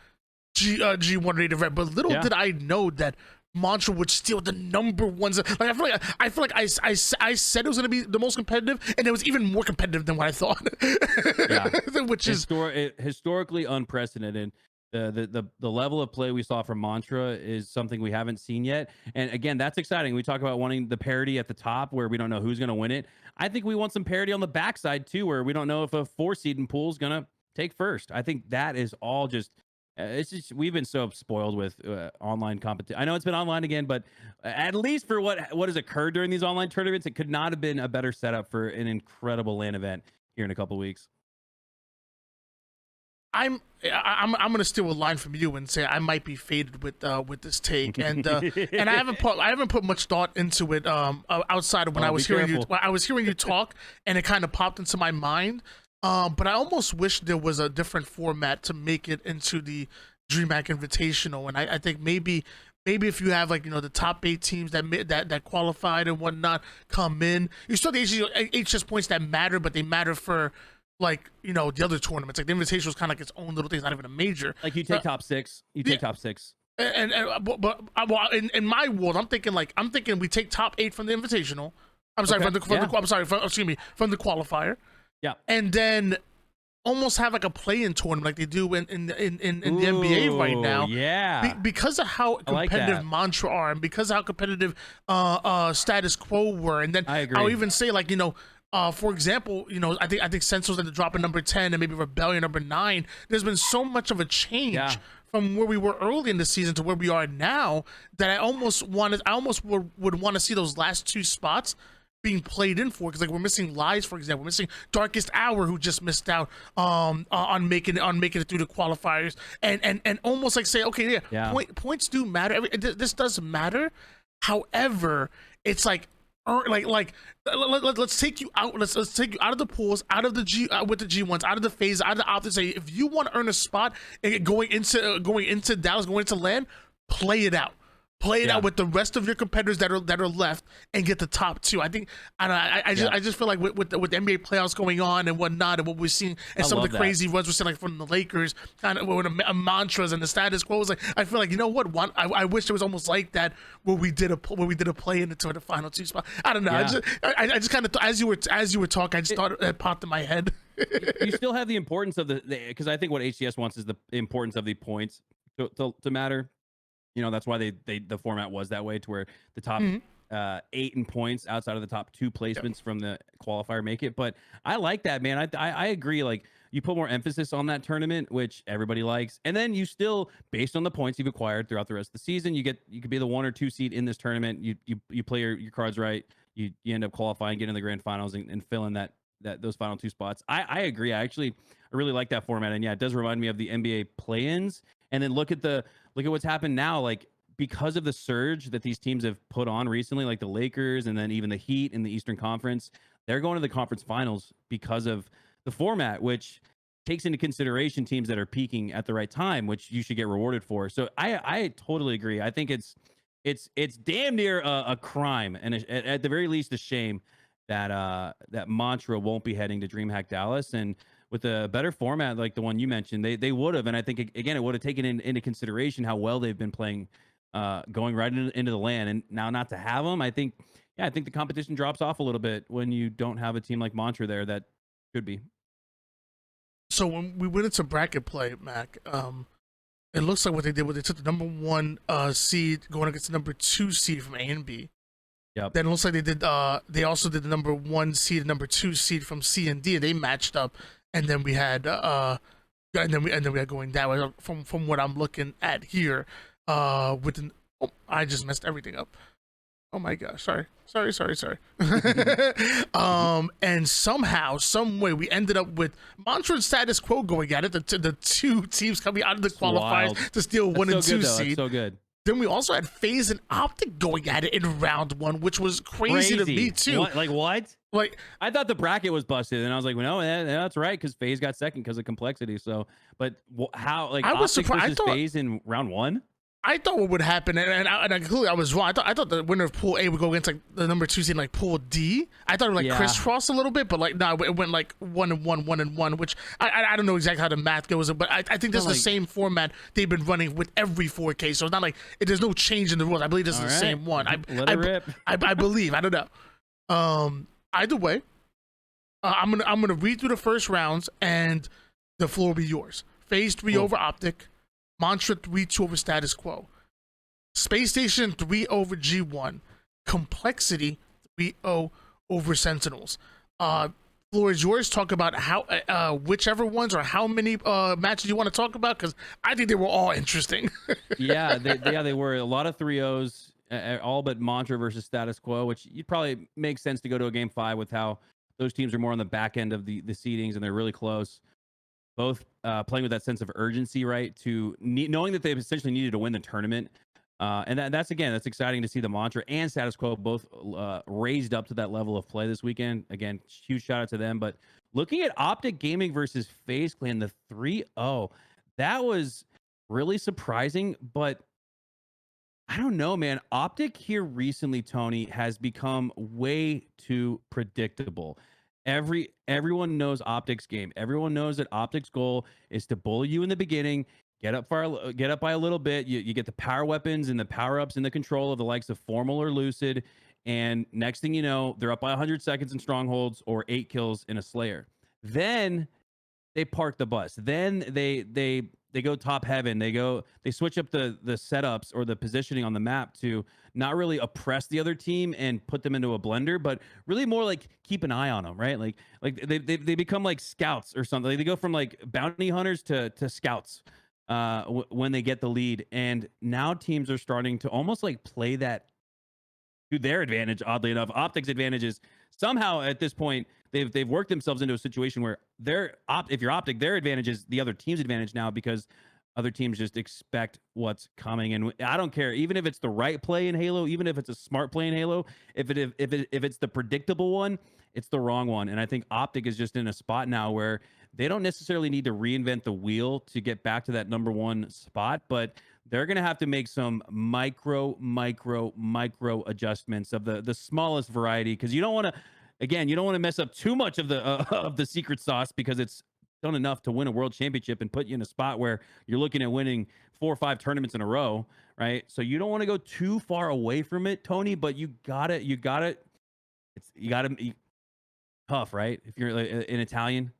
G1 Native Red. But little did I know that Mantra would steal the number ones. Like I feel like I said it was going to be the most competitive, and it was even more competitive than what I thought. Which is historically unprecedented. The level of play we saw from Mantra is something we haven't seen yet. And again, that's exciting. We talk about wanting the parity at the top where we don't know who's going to win it. I think we want some parity on the backside too, where we don't know if a 4 seed in pool is going to take first. I think that is all just it's just we've been so spoiled with online competition. I know it's been online again, but at least for what has occurred during these online tournaments, it could not have been a better setup for an incredible LAN event here in a couple weeks. I'm gonna steal a line from you and say I might be faded with this take, and I haven't put much thought into it outside of when I was hearing you talk, and it kind of popped into my mind. But I almost wish there was a different format to make it into the DreamHack Invitational, and I think maybe if you have the top 8 teams that qualified and whatnot come in, you still have the HS points that matter, but they matter for the other tournaments. Like the Invitational is kind of like its own little thing. It's not even a major. Like you take top 6. You take top 6. But in my world, I'm thinking we take top 8 from the Invitational. I'm sorry, from the qualifier. Yeah. And then almost have like a play-in tournament like they do in the NBA right now. Yeah. Because of how competitive Mantra are, and because of how competitive Status Quo were, and then I agree. I'll even say for example, I think Senso's at the drop at number 10 and maybe Rebellion number 9. There's been so much of a change from where we were early in the season to where we are now that I almost would want to see those last 2 spots being played in for, because we're missing Lies, for example. We're missing Darkest Hour, who just missed out on making it through the qualifiers, and almost say, okay, points do matter. This does matter. However, it's let's take you out. Let's take you out of the pools, out of the with the G1s, out of the phase, out of the options. Say if you want to earn a spot going into Dallas, going into LAN, play it out. Play it out with the rest of your competitors that are left, and get the top 2. I think, I just feel like with the NBA playoffs going on and whatnot, and what we're seeing, and some of the crazy runs we're seeing from the Lakers, kind of with mantras and the Status Quo. I feel like, you know what? I wish it was almost like that where we did a play into the final 2 spot. I don't know. Yeah. I just kind of as you were talking, I just thought it popped in my head. You still have the importance of because I think what HCS wants is the importance of the points to matter. That's why the format was that way, to where the top 8 in points outside of the top 2 placements from the qualifier make it. But I like that, man. I agree. Like, you put more emphasis on that tournament, which everybody likes, and then you still, based on the points you've acquired throughout the rest of the season, you could be the 1 or 2 seed in this tournament. You play your cards right. You end up qualifying, get in the grand finals, and fill in those final 2 spots. I agree. I really like that format, and it does remind me of the NBA play-ins. And then look at what's happened now, like, because of the surge that these teams have put on recently, like the Lakers and then even the Heat in the Eastern Conference, they're going to the conference finals because of the format, which takes into consideration teams that are peaking at the right time, which you should get rewarded for. So I totally agree. I think it's damn near a crime, and at the very least a shame that Mantra won't be heading to DreamHack Dallas. And with a better format like the one you mentioned, they would have. And I think, again, it would have taken into consideration how well they've been playing, going right into the LAN. And now not to have them, I think the competition drops off a little bit when you don't have a team like Mantra there that could be. So when we went into bracket play, Mac, it looks like what they did was they took the number 1 seed going against the number 2 seed from A and B. Yep. Then it looks like they did. They also did the number 1 seed and number 2 seed from C and D, and they matched up. And then we had, and then we had going that way from what I'm looking at here. I just messed everything up. Oh my gosh! Sorry. And somehow, some way, we ended up with Mantra and Status Quo going at it. The 2 teams coming out of the qualifiers to steal 1 and 2 seed. That's so good. Then we also had FaZe and Optic going at it in round 1, which was crazy to me too. What? Like what? Like, I thought the bracket was busted, and I was like, well, no, that's right, because FaZe got second because of complexity. So, but how? Like, I was Optics surprised. versus FaZe in round 1? I thought what would happen, and clearly I was wrong. I thought the winner of Pool A would go against like the number 2 seed, like Pool D. I thought it would like crisscross a little bit, but like no, it went like 1-1, 1-1, which I don't know exactly how the math goes, but I think this is the same format they've been running with every 4K. So it's not like there's no change in the rules. I believe this is the same one. I believe. I don't know. Either way, I'm gonna read through the first rounds, and the floor will be yours. FaZe 3 over Optic. Mantra 3-2 over Status Quo. Spacestation 3 over G1. Complexity 3-0 over Sentinels. Floor is yours. Talk about how whichever ones or how many matches you want to talk about, because I think they were all interesting. They were a lot of 3-0s, all but Mantra versus Status Quo, which you'd probably make sense to go to a game 5 with how those teams are more on the back end of the seedings and they're really close. Both playing with that sense of urgency, right? To knowing that they essentially needed to win the tournament. And that's exciting to see the Mantra and Status Quo both raised up to that level of play this weekend. Again, huge shout out to them. But looking at Optic Gaming versus FaZe Clan, the 3-0, that was really surprising. But I don't know, man. Optic here recently, Tony, has become way too predictable. Everyone knows Optic's game. Everyone knows that Optic's goal is to bully you in the beginning, get up by a little bit. You get the power weapons and the power ups and the control of the likes of Formal or Lucid, and next thing you know, they're up by 100 seconds in strongholds or 8 kills in a Slayer. Then they park the bus. Then they go top heaven. They switch up the setups or the positioning on the map to not really oppress the other team and put them into a blender, but really more like keep an eye on them, right? Like they become like scouts or something. Like they go from like bounty hunters to scouts when they get the lead. And now teams are starting to almost like play that to their advantage. Oddly enough, Optic's advantage is somehow at this point they've worked themselves into a situation where if you're Optic, their advantage is the other team's advantage now, because other teams just expect what's coming. And I don't care, even if it's the right play in Halo, even if it's a smart play in Halo, if it's the predictable one, it's the wrong one. And I think Optic is just in a spot now where they don't necessarily need to reinvent the wheel to get back to that number 1 spot, but they're going to have to make some micro adjustments of the smallest variety, because you don't want to mess up too much of the secret sauce, because it's done enough to win a world championship and put you in a spot where you're looking at winning 4 or 5 tournaments in a row, right? So you don't want to go too far away from it, Tony, but you got to tough, right? If you're in Italian,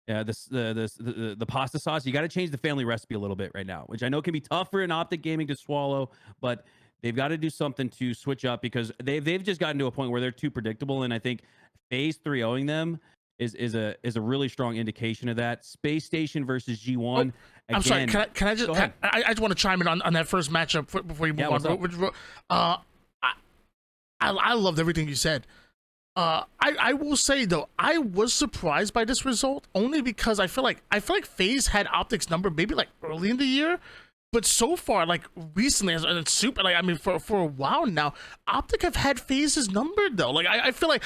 the pasta sauce, you got to change the family recipe a little bit right now, which I know can be tough for an Optic Gaming to swallow, but they've got to do something to switch up, because they've just gotten to a point where they're too predictable. And I think FaZe 3-0ing them is a really strong indication of that. Space Station versus G1. I'm sorry. Can I just? I just want to chime in on that first matchup before you move on. I loved everything you said. I will say though, I was surprised by this result, only because I feel like FaZe had Optic's number maybe like early in the year. But so far, like recently, and it's super, like I mean, for a while now, Optic have had FaZe's number though. Like I feel like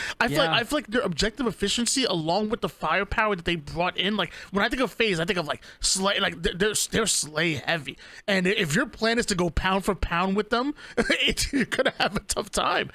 their objective efficiency, along with the firepower that they brought in. Like when I think of FaZe, I think of like Slay. Like they're Slay heavy, and if your plan is to go pound for pound with them, you're gonna have a tough time.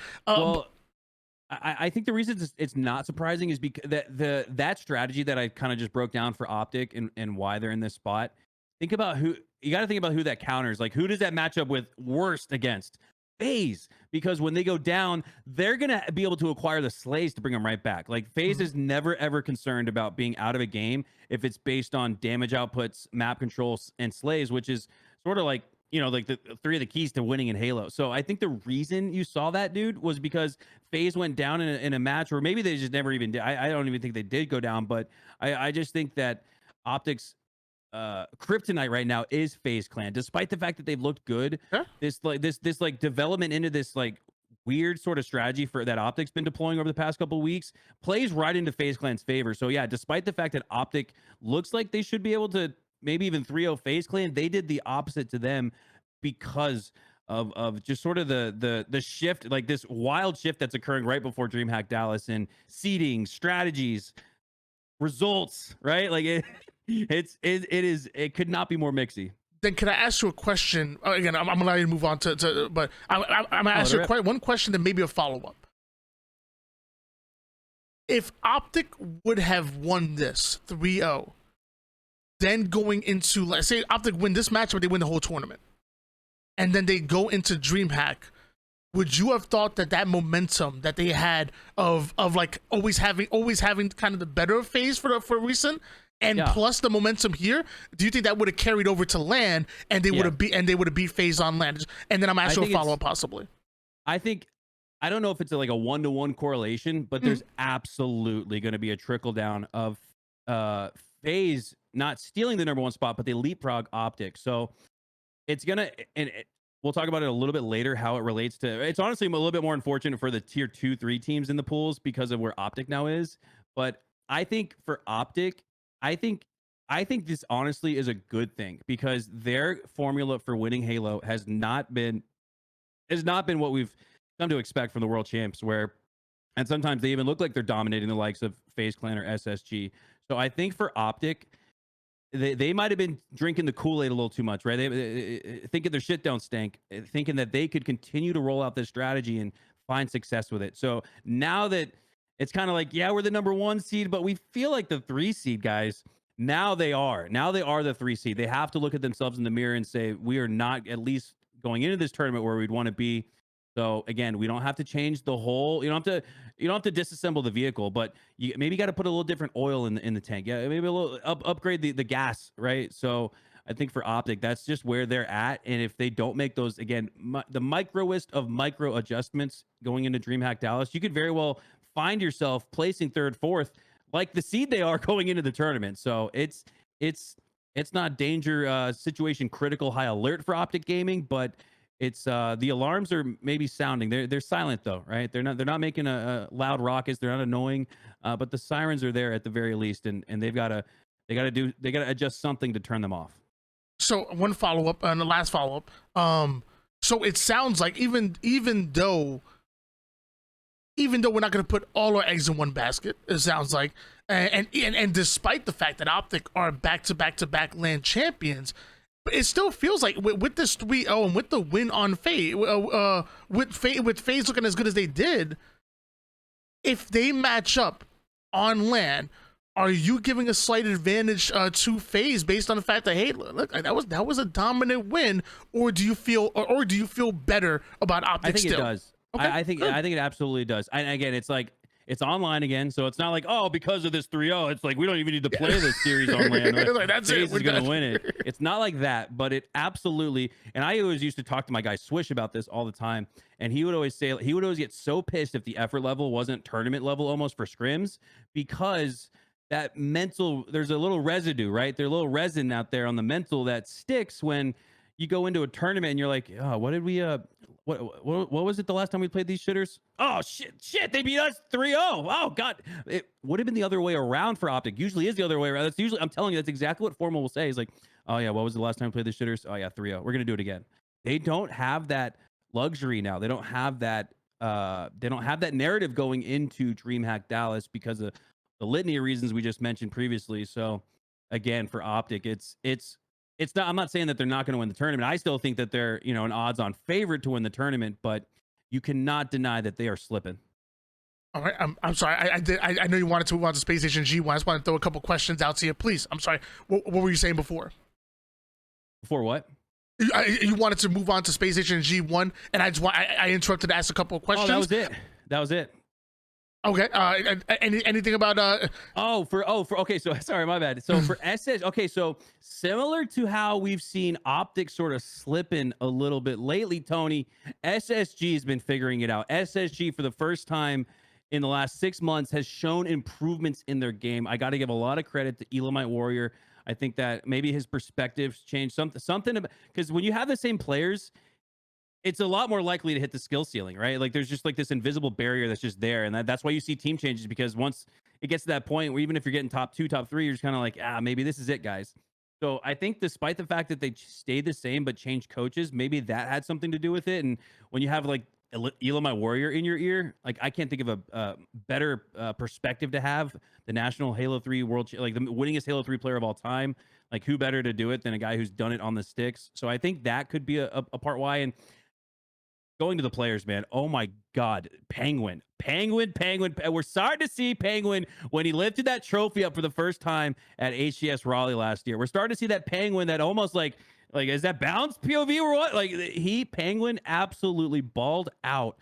I think the reason it's not surprising is because that strategy that I kind of just broke down for Optic and why they're in this spot. Think about who you got to think about who that counters. Like, who does that match up with worst against? FaZe, because when they go down, they're gonna be able to acquire the slays to bring them right back. Like FaZe is never ever concerned about being out of a game if it's based on damage outputs, map controls, and slays, which is sort of like, you know, like the 3 of the keys to winning in Halo. So I think the reason you saw that, dude, was because FaZe went down in a match, or maybe they just never even did. I don't even think they did go down, but I just think that Optic's kryptonite right now is FaZe Clan, despite the fact that they've looked good. Yeah. This development into this like weird sort of strategy for that Optic's been deploying over the past couple of weeks plays right into FaZe Clan's favor. So yeah, despite the fact that Optic looks like they should be able to maybe even 3-0 FaZe Clan, they did the opposite to them because of just sort of the shift, like this wild shift that's occurring right before DreamHack Dallas and seeding strategies, results, right? Like it could not be more mixy. Then can I ask you a question? Again, I'm gonna allow you to move on but I'm gonna ask you one question, then maybe a follow up. If Optic would have won this 3-0, then going into, let's say Optic win this match, but they win the whole tournament, and then they go into DreamHack, would you have thought that momentum that they had of like always having kind of the better phase for recent, and plus the momentum here, do you think that would have carried over to LAN and they would have beat FaZe on LAN? And then I'm asking a follow up possibly. I don't know if it's like a 1-to-1 correlation, but there's absolutely going to be a trickle down of FaZe not stealing the #1 spot, but they leapfrog Optic. So it's gonna, and we'll talk about it a little bit later, how it relates to. It's honestly a little bit more unfortunate for the tier 2, 3 teams in the pools because of where Optic now is. But I think for Optic, I think this honestly is a good thing, because their formula for winning Halo has not been what we've come to expect from the world champs, and sometimes they even look like they're dominating the likes of FaZe Clan or SSG. So I think for Optic, they might have been drinking the Kool-Aid a little too much, right? They thinking their shit don't stink, thinking that they could continue to roll out this strategy and find success with it. So now that it's kind of like, yeah, we're the #1 seed, but we feel like the 3 seed, guys. Now they are the 3 seed. They have to look at themselves in the mirror and say, we are not at least going into this tournament where we'd want to be. So again, we don't have to change the whole. You don't have to disassemble the vehicle, but you maybe got to put a little different oil in the tank. Yeah, maybe a little upgrade the gas, right? So I think for Optic, that's just where they're at. And if they don't make those, again, the microest of micro adjustments going into DreamHack Dallas, you could very well find yourself placing 3rd, 4th, like the seed they are going into the tournament. So it's not danger situation critical high alert for Optic Gaming, but it's the alarms are maybe sounding. They're silent though, right? They're not making a loud ruckus. They're not annoying, but the sirens are there at the very least, and they gotta adjust something to turn them off. So one follow up and the last follow up. So it sounds like even though we're not going to put all our eggs in one basket, it sounds like, and despite the fact that Optic are back to back LAN champions, it still feels like with this 3-0 and with the win on FaZe, with FaZe looking as good as they did, if they match up on LAN, are you giving a slight advantage to FaZe based on the fact that, hey, look, that was a dominant win, or do you feel better about Optic? I think still? It does. Okay, I think it absolutely does. And again, it's like, it's online again, so it's not like, oh, because of this 3-0, it's like we don't even need to play this series on LAN. Right? Like, that's FaZe it. is going to win it. It's not like that, but it absolutely. And I always used to talk to my guy Swish about this all the time, and he would always get so pissed if the effort level wasn't tournament level almost for scrims, because that mental, there's a little residue, right? There's a little resin out there on the mental that sticks when you go into a tournament and you're like, oh, what did we what was it the last time we played these shitters? Oh shit, they beat us 3-0. Oh god, it would have been the other way around for Optic. Usually is the other way around. That's usually, I'm telling you, that's exactly what Formal will say. He's like, oh yeah, what was the last time we played these shitters? Oh yeah, 3-0. We're gonna do it again. They don't have that luxury now. They don't have that narrative going into DreamHack Dallas because of the litany of reasons we just mentioned previously. So again, for Optic, it's not, I'm not saying that they're not going to win the tournament. I still think that they're, an odds-on favorite to win the tournament, but you cannot deny that they are slipping. All right, I'm sorry. I know you wanted to move on to Spacestation G1. I just want to throw a couple questions out to you, please. I'm sorry. What were you saying before? Before what? You wanted to move on to Spacestation G1, and I interrupted to ask a couple of questions. Oh, that was it. Okay. Anything about okay. So sorry, my bad. So for SS, okay. So similar to how we've seen Optic sort of slipping a little bit lately, Tony, SSG has been figuring it out. SSG for the first time in the last 6 months has shown improvements in their game. I got to give a lot of credit to Elamite Warrior. I think that maybe his perspectives changed something because when you have the same players, it's a lot more likely to hit the skill ceiling, right? Like there's just like this invisible barrier that's just there. And that's why you see team changes, because once it gets to that point where even if you're getting top 2, top 3, you're just kind of like, maybe this is it, guys. So I think despite the fact that they stayed the same but changed coaches, maybe that had something to do with it. And when you have like Elamite Warrior in your ear, like I can't think of a better perspective to have. The national Halo 3 like the winningest Halo 3 player of all time. Like who better to do it than a guy who's done it on the sticks? So I think that could be a part why. And going to the players, man. Oh my God, Penguin. We're starting to see Penguin when he lifted that trophy up for the first time at HCS Raleigh last year. We're starting to see that Penguin that almost like is that bounce POV or what? Like Penguin absolutely balled out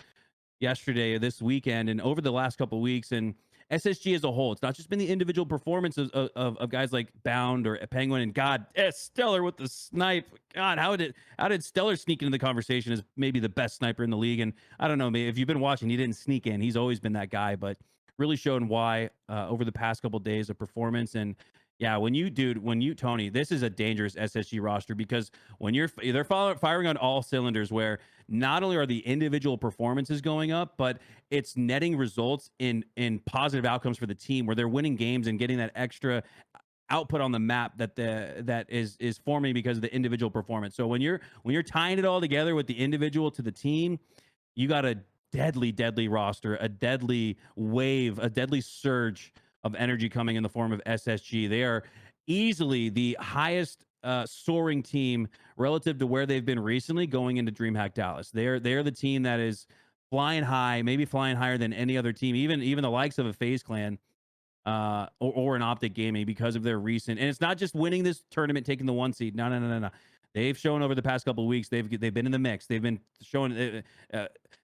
yesterday or this weekend and over the last couple of weeks. And SSG as a whole, it's not just been the individual performances of guys like Bound or Penguin and God, Stellar with the snipe. God, how did Stellar sneak into the conversation as maybe the best sniper in the league? And I don't know, if you've been watching, he didn't sneak in. He's always been that guy, but really showing why over the past couple of days of performance. And yeah, Tony, this is a dangerous SSG roster because when they're firing on all cylinders, where not only are the individual performances going up, but it's netting results in positive outcomes for the team, where they're winning games and getting that extra output on the map that is forming because of the individual performance. So when you're tying it all together with the individual to the team, you got a deadly roster, a deadly wave, a deadly surge of energy coming in the form of SSG. They are easily the highest soaring team relative to where they've been recently going into DreamHack Dallas. They're the team that is flying high, maybe flying higher than any other team, even the likes of a FaZe Clan or an Optic Gaming, because of their recent. And it's not just winning this tournament, taking the 1 seed. No. They've shown over the past couple of weeks they've been in the mix. They've been showing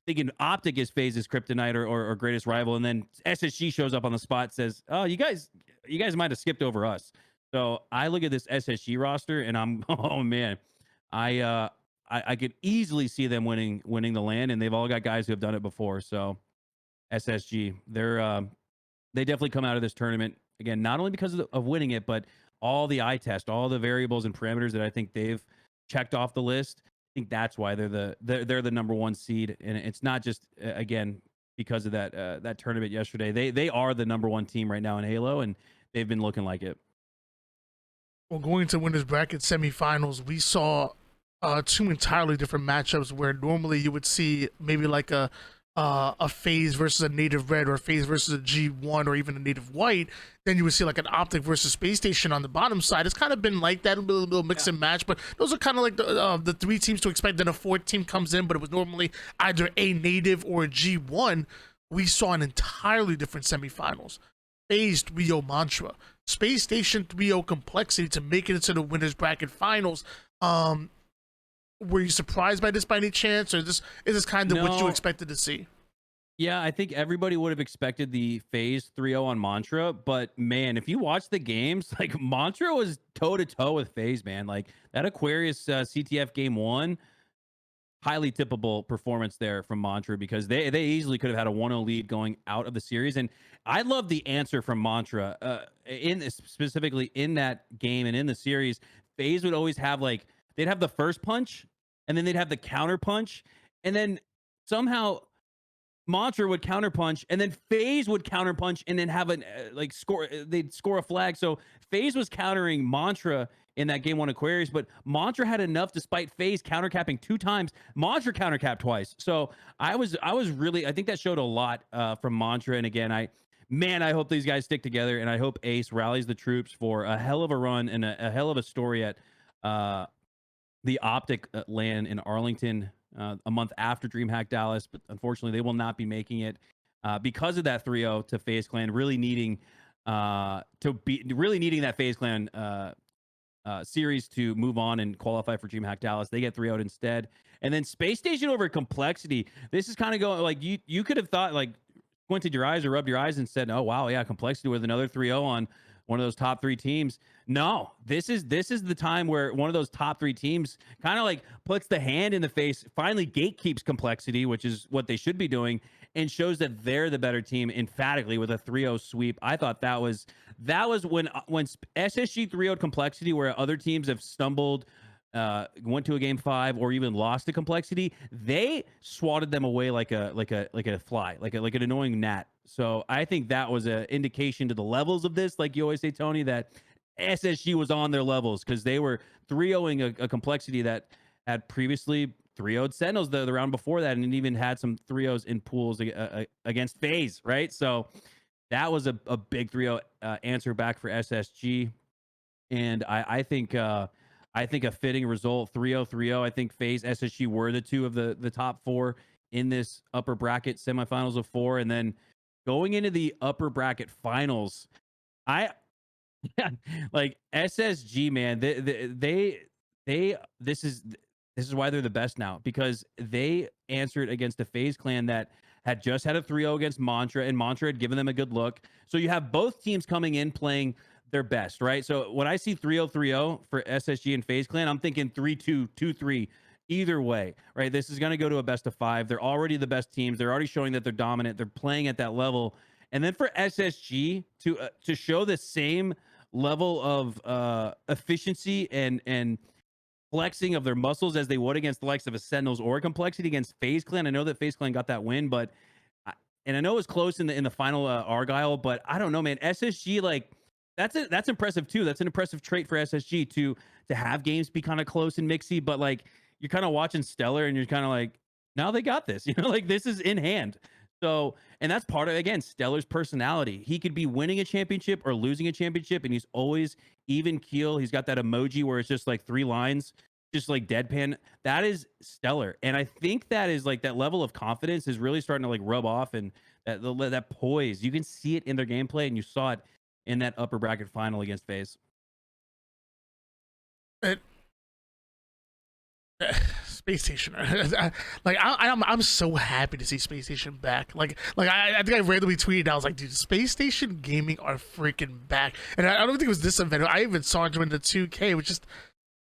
thinking Optic is FaZe's kryptonite or greatest rival, and then SSG shows up on the spot, says, "Oh, you guys might have skipped over us." So I look at this SSG roster, and I'm oh man, I could easily see them winning the LAN, and they've all got guys who have done it before. So SSG, they definitely come out of this tournament again, not only because of winning it, but all the eye test, all the variables and parameters that I think they've checked off the list. I think that's why they're the number 1 seed, and it's not just again because of that tournament yesterday. They are the number 1 team right now in Halo, and they've been looking like it. Well, going to winners bracket semifinals, we saw 2 entirely different matchups where normally you would see maybe like a FaZe versus a native red, or a FaZe versus a G1, or even a native white. Then you would see like an Optic versus Spacestation on the bottom side. It's kind of been like that, a little mix and match, but those are kind of like the 3 teams to expect. Then a 4th team comes in, but it was normally either a native or a G1. We saw an entirely different semifinals. FaZe 3-0 Mantra, Space Station 3-0 Complexity to make it into the winners bracket finals. Were you surprised by this by any chance, or is this kind of what you expected to see? Yeah, I think everybody would have expected the FaZe 3-0 on Mantra, but man, if you watch the games, like Mantra was toe to toe with FaZe, man. Like that Aquarius CTF game 1, highly tippable performance there from Mantra, because they easily could have had a 1-0 lead going out of the series. And I love the answer from Mantra specifically in that game and in the series. FaZe would always have they'd have the first punch, and then they'd have the counter punch, and then somehow Mantra would counter punch, and then FaZe would counter punch, and then have score. They'd score a flag. So FaZe was countering Mantra in that game 1 Aquarius, but Mantra had enough, despite FaZe counter capping 2 times. Mantra counter capped twice. So I think that showed a lot from Mantra. And again, I hope these guys stick together, and I hope Ace rallies the troops for a hell of a run and a hell of a story at the Optic LAN in Arlington a month after DreamHack Dallas, but unfortunately they will not be making it because of that 3-0 to FaZe Clan, really needing that FaZe Clan series to move on and qualify for DreamHack Dallas. They get 3-0 instead. And then Space Station over Complexity. This is kind of going like you could have thought, like, squinted your eyes or rubbed your eyes and said, "Oh wow, yeah, Complexity with another 3-0 on one of those top 3 teams." No, this is the time where one of those top 3 teams kind of like puts the hand in the face, finally gatekeeps Complexity, which is what they should be doing, and shows that they're the better team emphatically with a 3-0 sweep. I thought that was when SSG 3-0 Complexity, where other teams have stumbled, went to a game 5 or even lost to Complexity. They swatted them away like a fly, like an annoying gnat. So I think that was an indication to the levels of this, like you always say, Tony, that SSG was on their levels because they were 3-0ing a complexity that had previously 3-0'd Sentinels the round before that, and even had some 3-0s in pools against FaZe, right? So that was a big 3-0 answer back for SSG. And I think a fitting result, 3-0, 3-0. I think FaZe, SSG were the two of the top four in this upper bracket semifinals of 4. And then going into the upper bracket finals, like SSG, man, this is why they're the best now, because they answered against the FaZe clan that had just had a 3-0 against Mantra, and Mantra had given them a good look. So you have both teams coming in playing their best, right? So when I see 3-0, 3-0 for SSG and FaZe clan, I'm thinking 3-2, 2-3. Either way, right? This is going to go to a best of 5. They're already the best teams. They're already showing that they're dominant. They're playing at that level. And then for SSG to show the same level of efficiency and flexing of their muscles as they would against the likes of a Sentinels or Complexity against FaZe Clan. I know that FaZe Clan got that win, but and I know it was close in the final Argyle, but I don't know, man. SSG, like, that's impressive too. That's an impressive trait for SSG to have games be kind of close and mixy, but like you're kind of watching Stellar and you're kind of like, now they got this, like this is in hand. So, and that's part of, again, Stellar's personality. He could be winning a championship or losing a championship, and he's always even keel. He's got that emoji where it's just like 3 lines, just like deadpan. That is Stellar. And I think that is like that level of confidence is really starting to like rub off, and that poise. You can see it in their gameplay, and you saw it in that upper bracket final against FaZe. Spacestation, like I'm so happy to see Spacestation back. Like I think I randomly tweeted, I was like, dude, Spacestation Gaming are freaking back. And I don't think it was this event. I even saw it in the 2K. It was just,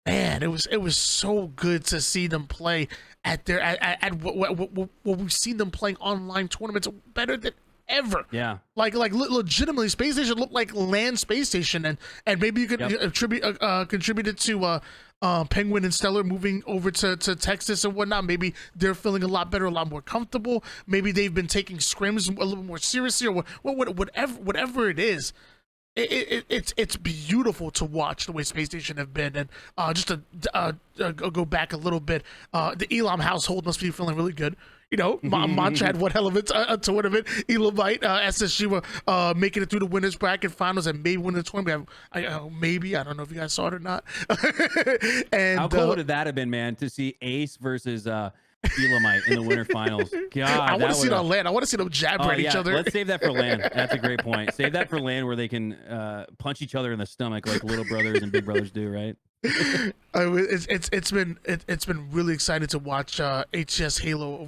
man, it was so good to see them play at their at what we've seen them playing online tournaments better than ever. Yeah, like legitimately, Space Station looked like land Space Station, and maybe you could contribute it to Penguin and Stellar moving over to Texas and whatnot. Maybe they're feeling a lot better, a lot more comfortable. Maybe they've been taking scrims a little more seriously, or whatever it is. It's beautiful to watch the way Space Station have been. And just to go back a little bit, the Elam household must be feeling really good. Mantra had one hell of a tournament. Elamite, SSG were making it through the winners bracket finals and maybe winning the tournament. Maybe, I don't know if you guys saw it or not. And how cool would that have been, man, to see Ace versus Elamite in the winter finals? God, I want to see it on LAN. I want to see them jabber at each other. Let's save that for LAN. That's a great point. Save that for LAN, where they can punch each other in the stomach like little brothers and big brothers do, right? It's been really exciting to watch HCS Halo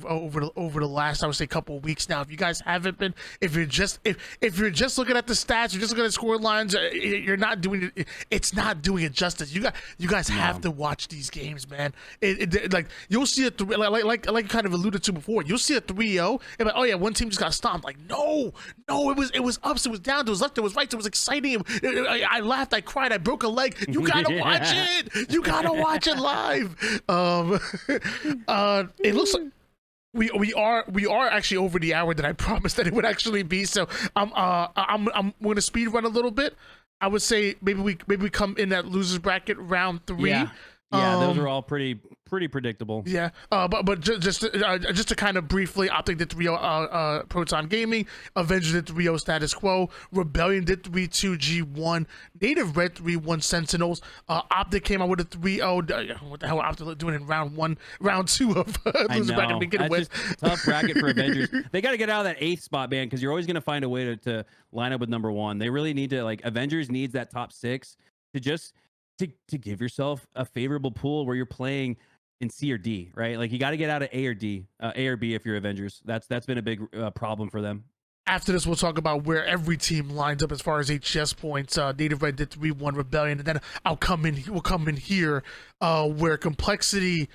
over the last, I would say, couple of weeks now. If you guys haven't been, if you're just looking at the stats, you're just looking at score lines, you're not doing it. It's not doing it justice. You guys have to watch these games, man. Like you'll see it like you kind of alluded to before. You'll see a 3-0 and like, oh yeah, one team just got stomped. Like no, it was ups, it was downs, it was left, it was right, it was exciting. I laughed, I cried, I broke a leg. You gotta watch it. You gotta watch it live. It looks like we are actually over the hour that I promised that it would actually be. So I'm going to speed run a little bit. I would say maybe we come in at losers bracket round 3. Yeah, those are all pretty predictable. Yeah, but just to kind of briefly, Optic did 3-0 Proton Gaming, Avengers did 3-0 Status Quo, Rebellion did 3-2 G1, Native Red 3-1 Sentinels, Optic came out with a 3-0. What the hell are Optic doing in round 2 of loser bracket to begin with? Just tough bracket for Avengers. They got to get out of that 8th spot, man, because you're always going to find a way to line up with number 1. They really need to, like, Avengers needs that top 6 to just to give yourself a favorable pool where you're playing in C or D, right? Like you got to get out of A or D, A or B if you're Avengers. That's been a big problem for them. After this, we'll talk about where every team lines up as far as HCS points. Native Red did 3-1 Rebellion, and then we'll come in here where Complexity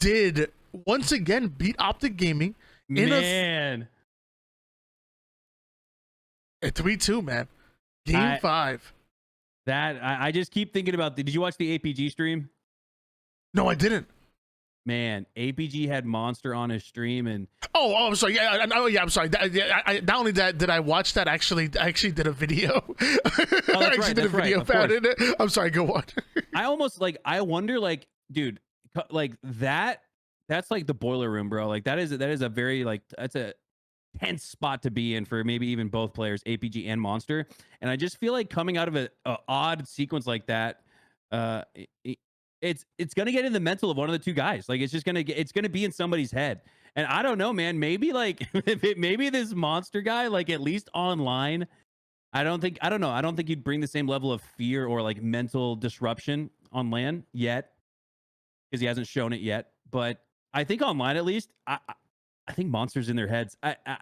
did once again beat Optic Gaming in a 3-2, man. Game 5. That I just keep thinking about. Did you watch the APG stream? No, I didn't. Man, APG had Monster on his stream, and I'm sorry. Yeah, I'm sorry. Not only that did I watch that, I actually did a video. I actually did a video about it. I'm sorry. Go on. I wonder, like, dude, like that's like the boiler room, bro. Like that is a very, like, that's a tense spot to be in for maybe even both players, APG and Monster. And I just feel like coming out of a odd sequence like that, it's gonna get in the mental of one of the two guys. Like it's gonna be in somebody's head. And I don't know, man. Maybe like maybe this Monster guy, like at least online, I don't know. I don't think you'd bring the same level of fear or like mental disruption on LAN yet, because he hasn't shown it yet. But I think online, at least, I think Monster's in their heads.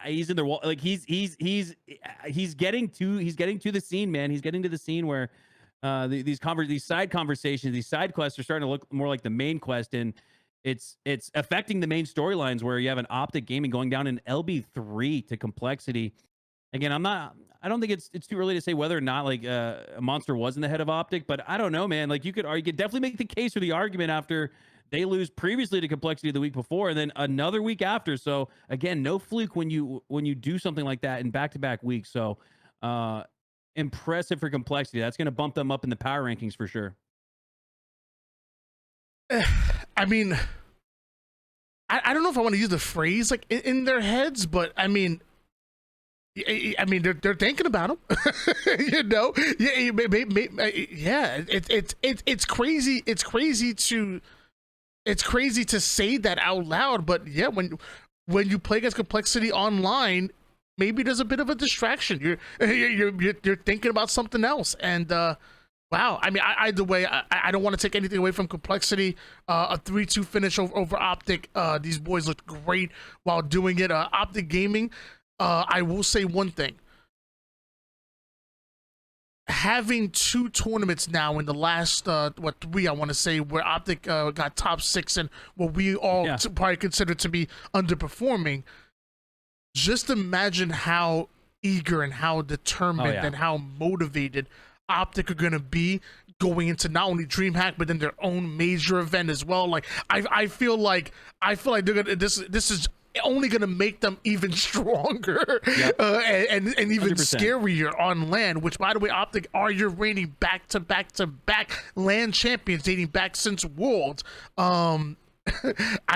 He's in their wall. Like he's getting to the scene, man. He's getting to the scene where these side conversations, these side quests are starting to look more like the main quest, and it's affecting the main storylines where you have an Optic Gaming going down in LB3 to Complexity. Again, I don't think it's too early to say whether or not like a Monster was in the head of Optic, but I don't know, man. Like you could definitely make the case or the argument after they lose previously to Complexity the week before and then another week after. So again, no fluke when you do something like that in back-to-back weeks. So impressive for Complexity. That's going to bump them up in the power rankings for sure. I mean, I don't know if I want to use the phrase like in their heads, but I mean, they're thinking about him, you know. Yeah, it's crazy. It's crazy to say that out loud, but yeah, when you play against Complexity online, maybe there's a bit of a distraction. You're thinking about something else, and wow. I mean, either way, I don't want to take anything away from Complexity. A 3-2 finish over Optic. These boys looked great while doing it. Optic Gaming. I will say one thing. Having 2 tournaments now in the last 3, I want to say, where Optic got top 6 and what we all probably consider to be underperforming. Just imagine how eager and how determined and how motivated Optic are gonna be going into not only DreamHack but then their own major event as well. Like I feel like they're gonna this is only going to make them even stronger and even 100%. scarier on LAN, which, by the way, Optic are your reigning back-to-back LAN champions dating back since Worlds. I'd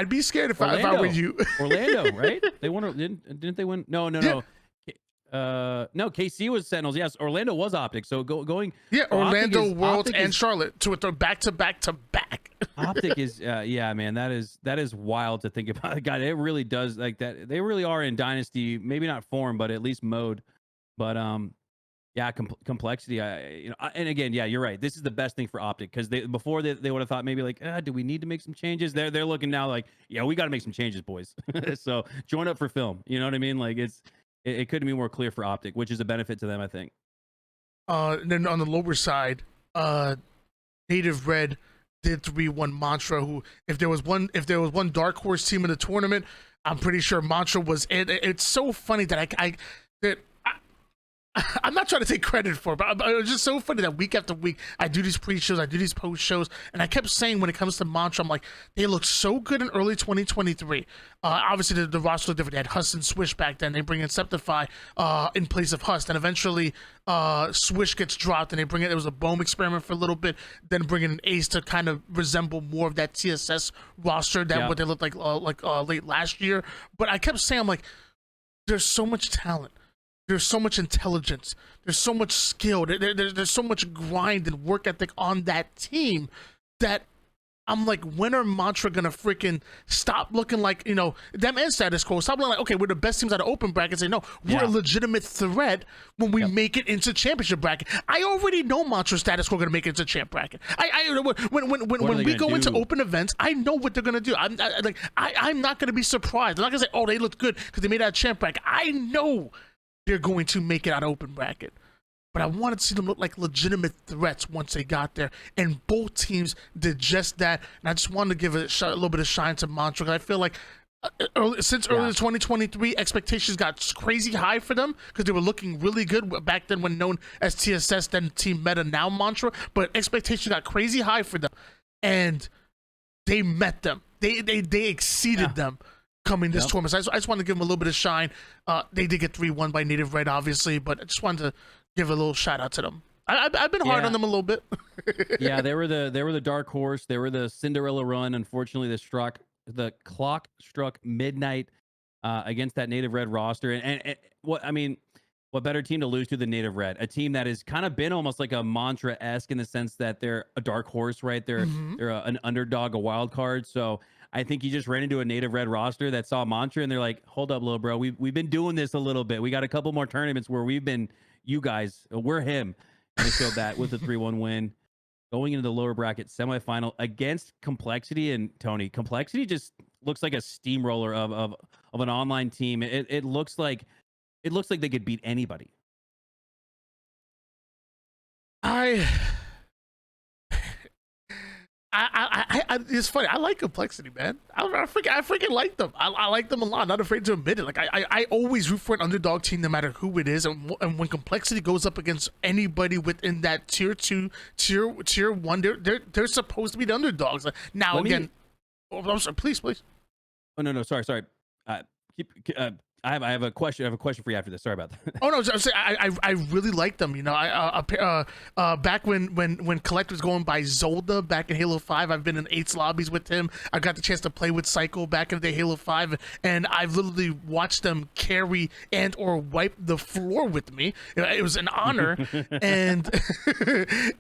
be scared if I were you. Orlando, right? They won. Didn't they win? No. No, KC was Sentinels. Yes, Orlando was Optic. So going. Yeah, Orlando, Worlds, and Charlotte to a back-to-back. Optic is, yeah, man. That is wild to think about. God, it really does like that. They really are in Dynasty, maybe not form, but at least mode. But yeah, Complexity. And again, yeah, you're right. This is the best thing for Optic because before they would have thought maybe like, do we need to make some changes? They're looking now like, yeah, we got to make some changes, boys. So join up for film. You know what I mean? Like it couldn't be more clear for Optic, which is a benefit to them, I think. And then on the lower side, Native Red did 3-1 Mantra, who if there was one dark horse team in the tournament, I'm pretty sure Mantra was it. It's so funny that I'm not trying to take credit for it, but it's just so funny that week after week I do these pre-shows, I do these post-shows, and I kept saying when it comes to Mantra, I'm like, they look so good in early 2023. Obviously, the roster looked different. They had Huss and Swish back then. They bring in Septify in place of Huss. Then eventually Swish gets dropped, and they bring in, it was a Bohm experiment for a little bit, then bring in an Ace to kind of resemble more of that TSS roster that what they looked like late last year. But I kept saying, I'm like, there's so much talent. There's so much intelligence. There's so much skill. There's so much grind and work ethic on that team that I'm like, when are Mantra gonna freaking stop looking like, them and Status Quo? Stop looking like, okay, we're the best teams out of open bracket. Say, no, we're a legitimate threat when we make it into championship bracket. I already know Mantra Status Quo are gonna make it into champ bracket. When we go into open events, I know what they're gonna do. I'm not gonna be surprised. I'm not gonna say, oh, they look good because they made it out of champ bracket. I know they're going to make it out of open bracket. But I wanted to see them look like legitimate threats once they got there. And both teams did just that. And I just wanted to give a little bit of shine to Mantra. I feel like since early 2023, expectations got crazy high for them because they were looking really good back then when known as TSS, then Team Meta, now Mantra. But expectations got crazy high for them. And they met them. they exceeded them coming this tournament. So I just wanted to give them a little bit of shine. They did get 3-1 by Native Red, obviously, but I just wanted to give a little shout out to them. I've been hard on them a little bit. Yeah, they were the dark horse. They were the Cinderella run. Unfortunately, the clock struck midnight against that Native Red roster. And what better team to lose to than Native Red? A team that has kind of been almost like a mantra-esque in the sense that they're a dark horse, right? They're an underdog, a wild card. So I think you just ran into a Native Red roster that saw mantra and they're like, hold up, little bro. We've been doing this a little bit. We got a couple more tournaments where we've been, you guys, we're him. And they showed that with a 3-1 win. Going into the lower bracket semifinal against Complexity. And Tony, Complexity just looks like a steamroller of an online team. It looks like they could beat anybody. It's funny. I like Complexity, man. I freaking like them. I like them a lot. Not afraid to admit it. Like I always root for an underdog team, no matter who it is. And when Complexity goes up against anybody within that tier 2, tier 1, they're supposed to be the underdogs. Now I'm sorry, please. Oh no, sorry. I have a question. I have a question for you after this. Sorry about that. Oh no, I really like them. You know, back when Collect was going by Zolda back in Halo 5, I've been in 8's lobbies with him. I got the chance to play with Psycho back in the day, Halo 5, and I've literally watched them carry and or wipe the floor with me. It was an honor, and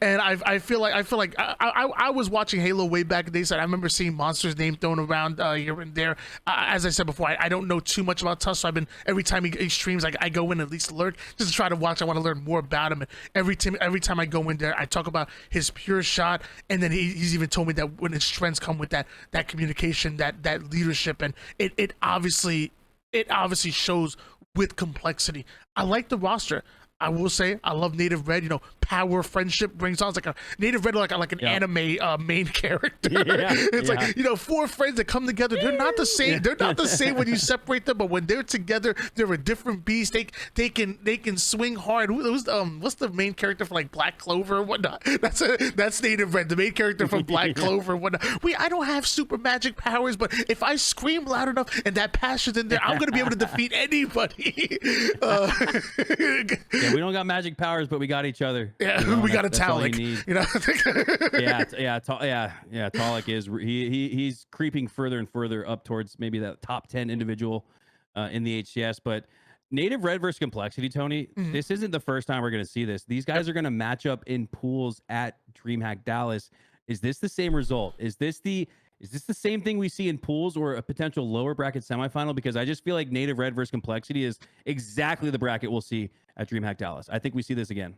I feel like I was watching Halo way back in the day. So I remember seeing Monster's name thrown around here and there. As I said before, I don't know too much about Tusk. So every time he streams, I go in at least lurk just to try to watch. I want to learn more about him. And every time I go in there, I talk about his pure shot. And then he's even told me that when his strengths come with that communication, that leadership, and it obviously shows with Complexity. I like the roster. I will say I love Native Red. You know, power, friendship brings on. It's like a Native Red, like an anime main character. It's like, you know, 4 friends that come together. They're not the same. They're not the same when you separate them, but when they're together, they're a different beast. They can swing hard. What's the main character for like Black Clover or whatnot? That's Native Red, the main character from Black Clover or whatnot. I don't have super magic powers, but if I scream loud enough and that passion's in there, I'm gonna be able to defeat anybody. We don't got magic powers, but we got each other. Yeah, you know, we got a Talik. You know. Talik is he's creeping further and further up towards maybe that top 10 individual in the HCS. But Native Red versus Complexity, Tony, this isn't the first time we're going to see this. These guys are going to match up in pools at DreamHack Dallas. Is this the same result? Is this the same thing we see in pools or a potential lower bracket semifinal? Because I just feel like Native Red versus Complexity is exactly the bracket we'll see at DreamHack Dallas. I think we see this again.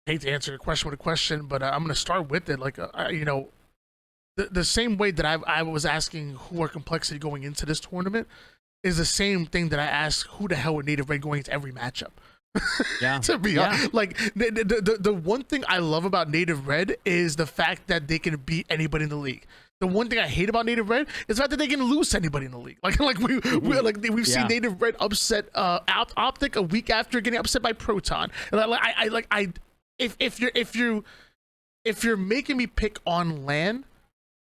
I hate to answer your question with a question, but I'm going to start with it. Like, you know, the same way that I was asking who are Complexity going into this tournament is the same thing that I ask who the hell are Native Red going into every matchup. Yeah. To be honest, like the one thing I love about Native Red is the fact that they can beat anybody in the league. The one thing I hate about Native Red is the fact that they can lose to anybody in the league. We've seen Native Red upset Optic a week after getting upset by Proton. And if you're making me pick on LAN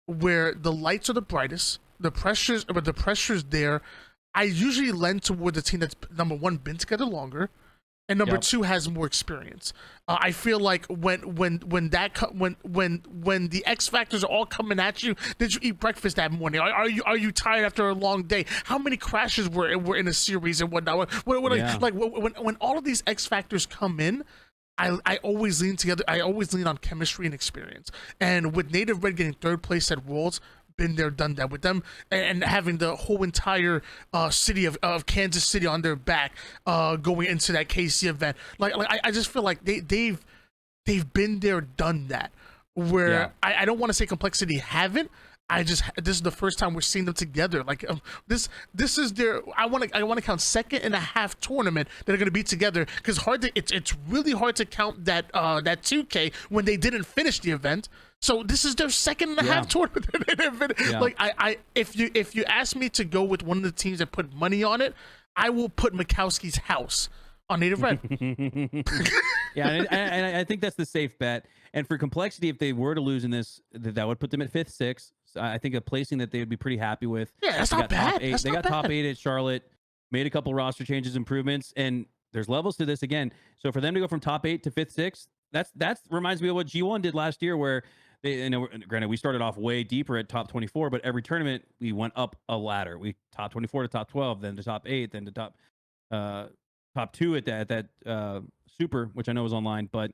where the lights are the brightest, the pressure's there, I usually lend toward the team that's number 1 been together longer, and number 2 has more experience. I feel like when the X factors are all coming at you, did you eat breakfast that morning? Are you tired after a long day? How many crashes were in a series and whatnot? When all of these X factors come in, I always lean together. I always lean on chemistry and experience. And with Native Red getting 3rd place at Worlds, been there, done that with them, and having the whole entire city of Kansas City on their back going into that KC event. I just feel like they've been there, done that. Where I don't want to say Complexity haven't. This is the first time we're seeing them together. This is their. I want to count 2nd and a half tournament that are going to be together, because it's really hard to count that 2K when they didn't finish the event. So this is their 2nd and a half tournament. If you ask me to go with one of the teams that put money on it, I will put Makowski's house on Native Red. And I think that's the safe bet. And for Complexity, if they were to lose in this, that would put them at 5th, 6th. So I think a placing that they would be pretty happy with. Yeah, that's They not got top bad. eight. That's They not got top bad. 8 at Charlotte. Made a couple roster changes, improvements, and there's levels to this again. So for them to go from top 8 to 5th, 6th, that's reminds me of what G1 did last year, where they, you know, granted we started off way deeper at top 24, but every tournament we went up a ladder. We top 24 to top 12, then to top 8, then to top 2 at that super, which I know is online, but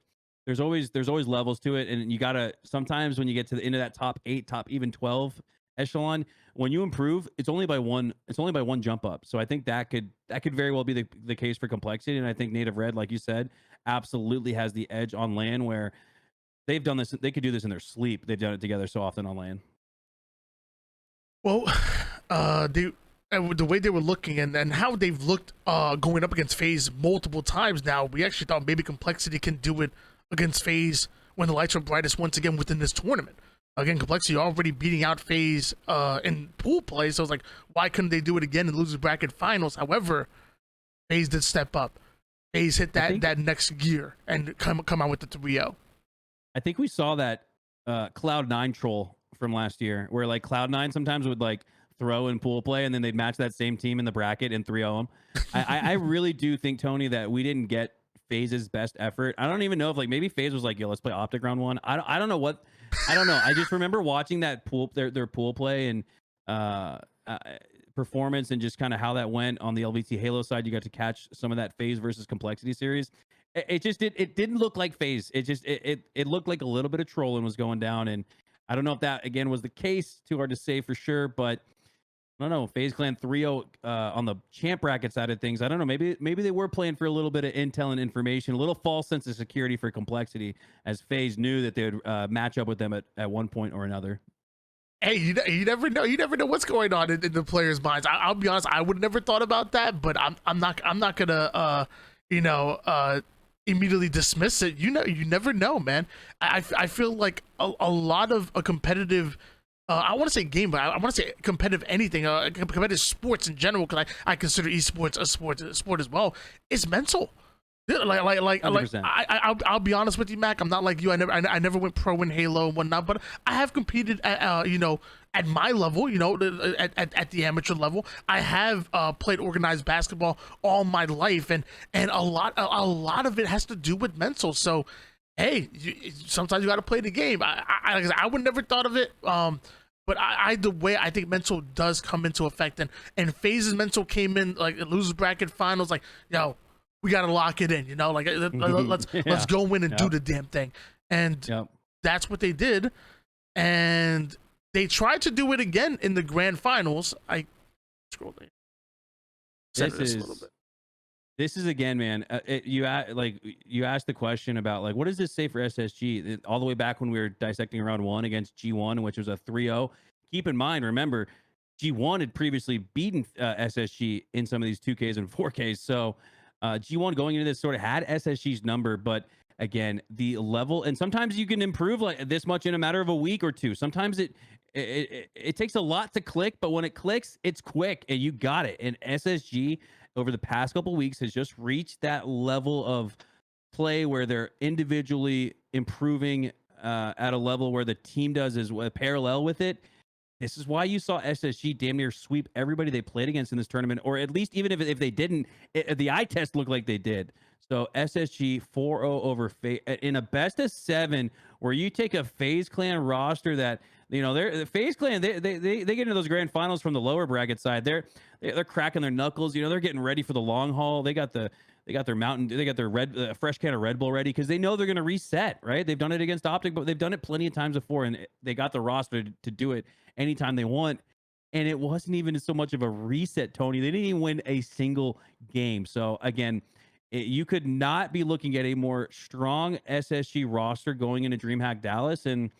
there's always levels to it, and you gotta sometimes when you get to the end of that top 8, top even 12 echelon, when you improve, it's only by one jump up. So I think that could very well be the case for complexity, and I think Native Red, like you said, absolutely has the edge on LAN, where they've done this. They could do this in their sleep. They've done it together so often on LAN. Well, the way they were looking and how they've looked going up against FaZe multiple times now, we actually thought maybe Complexity can do it against FaZe when the lights are brightest once again within this tournament. Again, Complexity already beating out FaZe in pool play, so it's like, why couldn't they do it again in losers bracket finals? However, FaZe did step up. FaZe hit that next gear and come out with the 3-0. I think we saw that Cloud9 troll from last year, where like Cloud9 sometimes would like throw in pool play, and then they'd match that same team in the bracket and 3-0 them. I really do think, Tony, that we didn't get FaZe's best effort. I don't even know if like maybe FaZe was like, yo, let's play Optic round 1. I don't know what. I don't know. I just remember watching that their pool play and performance, and just kind of how that went on the LVT Halo side. You got to catch some of that FaZe versus Complexity series. It didn't look like FaZe. It looked like a little bit of trolling was going down, and I don't know if that again was the case. Too hard to say for sure, but I don't know. FaZe Clan 3-0 on the champ bracket side of things. I don't know. Maybe they were playing for a little bit of intel and information, a little false sense of security for Complexity, as FaZe knew that they would match up with them at one point or another. Hey, you never know. You never know what's going on in the players' minds. I'll be honest. I would never thought about that, but I'm not gonna immediately dismiss it. You never know, man. I feel like a lot of a competitive. I want to say game, but I want to say competitive anything, competitive sports in general, because I consider esports a sport as well. It's mental. I'll be honest with you, Mac. I'm not like you. I never went pro in Halo and whatnot, but I have competed at at my level, at the amateur level. I have played organized basketball all my life, and a lot of it has to do with mental. So, hey, sometimes you got to play the game. I would never thought of it. But the way I think mental does come into effect, and FaZe's mental came in like losers bracket finals, like, yo, we got to lock it in, like let's go in and do the damn thing. And that's what they did. And they tried to do it again in the grand finals. I scrolled in. This is again, man. You asked the question about like, what does this say for SSG? All the way back when we were dissecting round 1 against G1, which was a 3-0. Keep in mind, remember, G1 had previously beaten SSG in some of these 2Ks and 4Ks. So G1 going into this sort of had SSG's number, but again, the level, and sometimes you can improve like this much in a matter of a week or two. Sometimes it takes a lot to click, but when it clicks, it's quick and you got it. And SSG over the past couple weeks has just reached that level of play where they're individually improving at a level where the team does is parallel with it. This is why you saw SSG damn near sweep everybody they played against in this tournament, or at least even if they didn't, the eye test looked like they did. So SSG 4-0 over FaZe in a best of 7, where you take a FaZe Clan roster that, they're the FaZe Clan, they get into those grand finals from the lower bracket side. They're cracking their knuckles. They're getting ready for the long haul. They got their fresh can of Red Bull ready, because they know they're going to reset, right? They've done it against Optic, but they've done it plenty of times before, and they got the roster to do it anytime they want. And it wasn't even so much of a reset, Tony. They didn't even win a single game. So again, you could not be looking at a more strong SSG roster going into DreamHack Dallas. And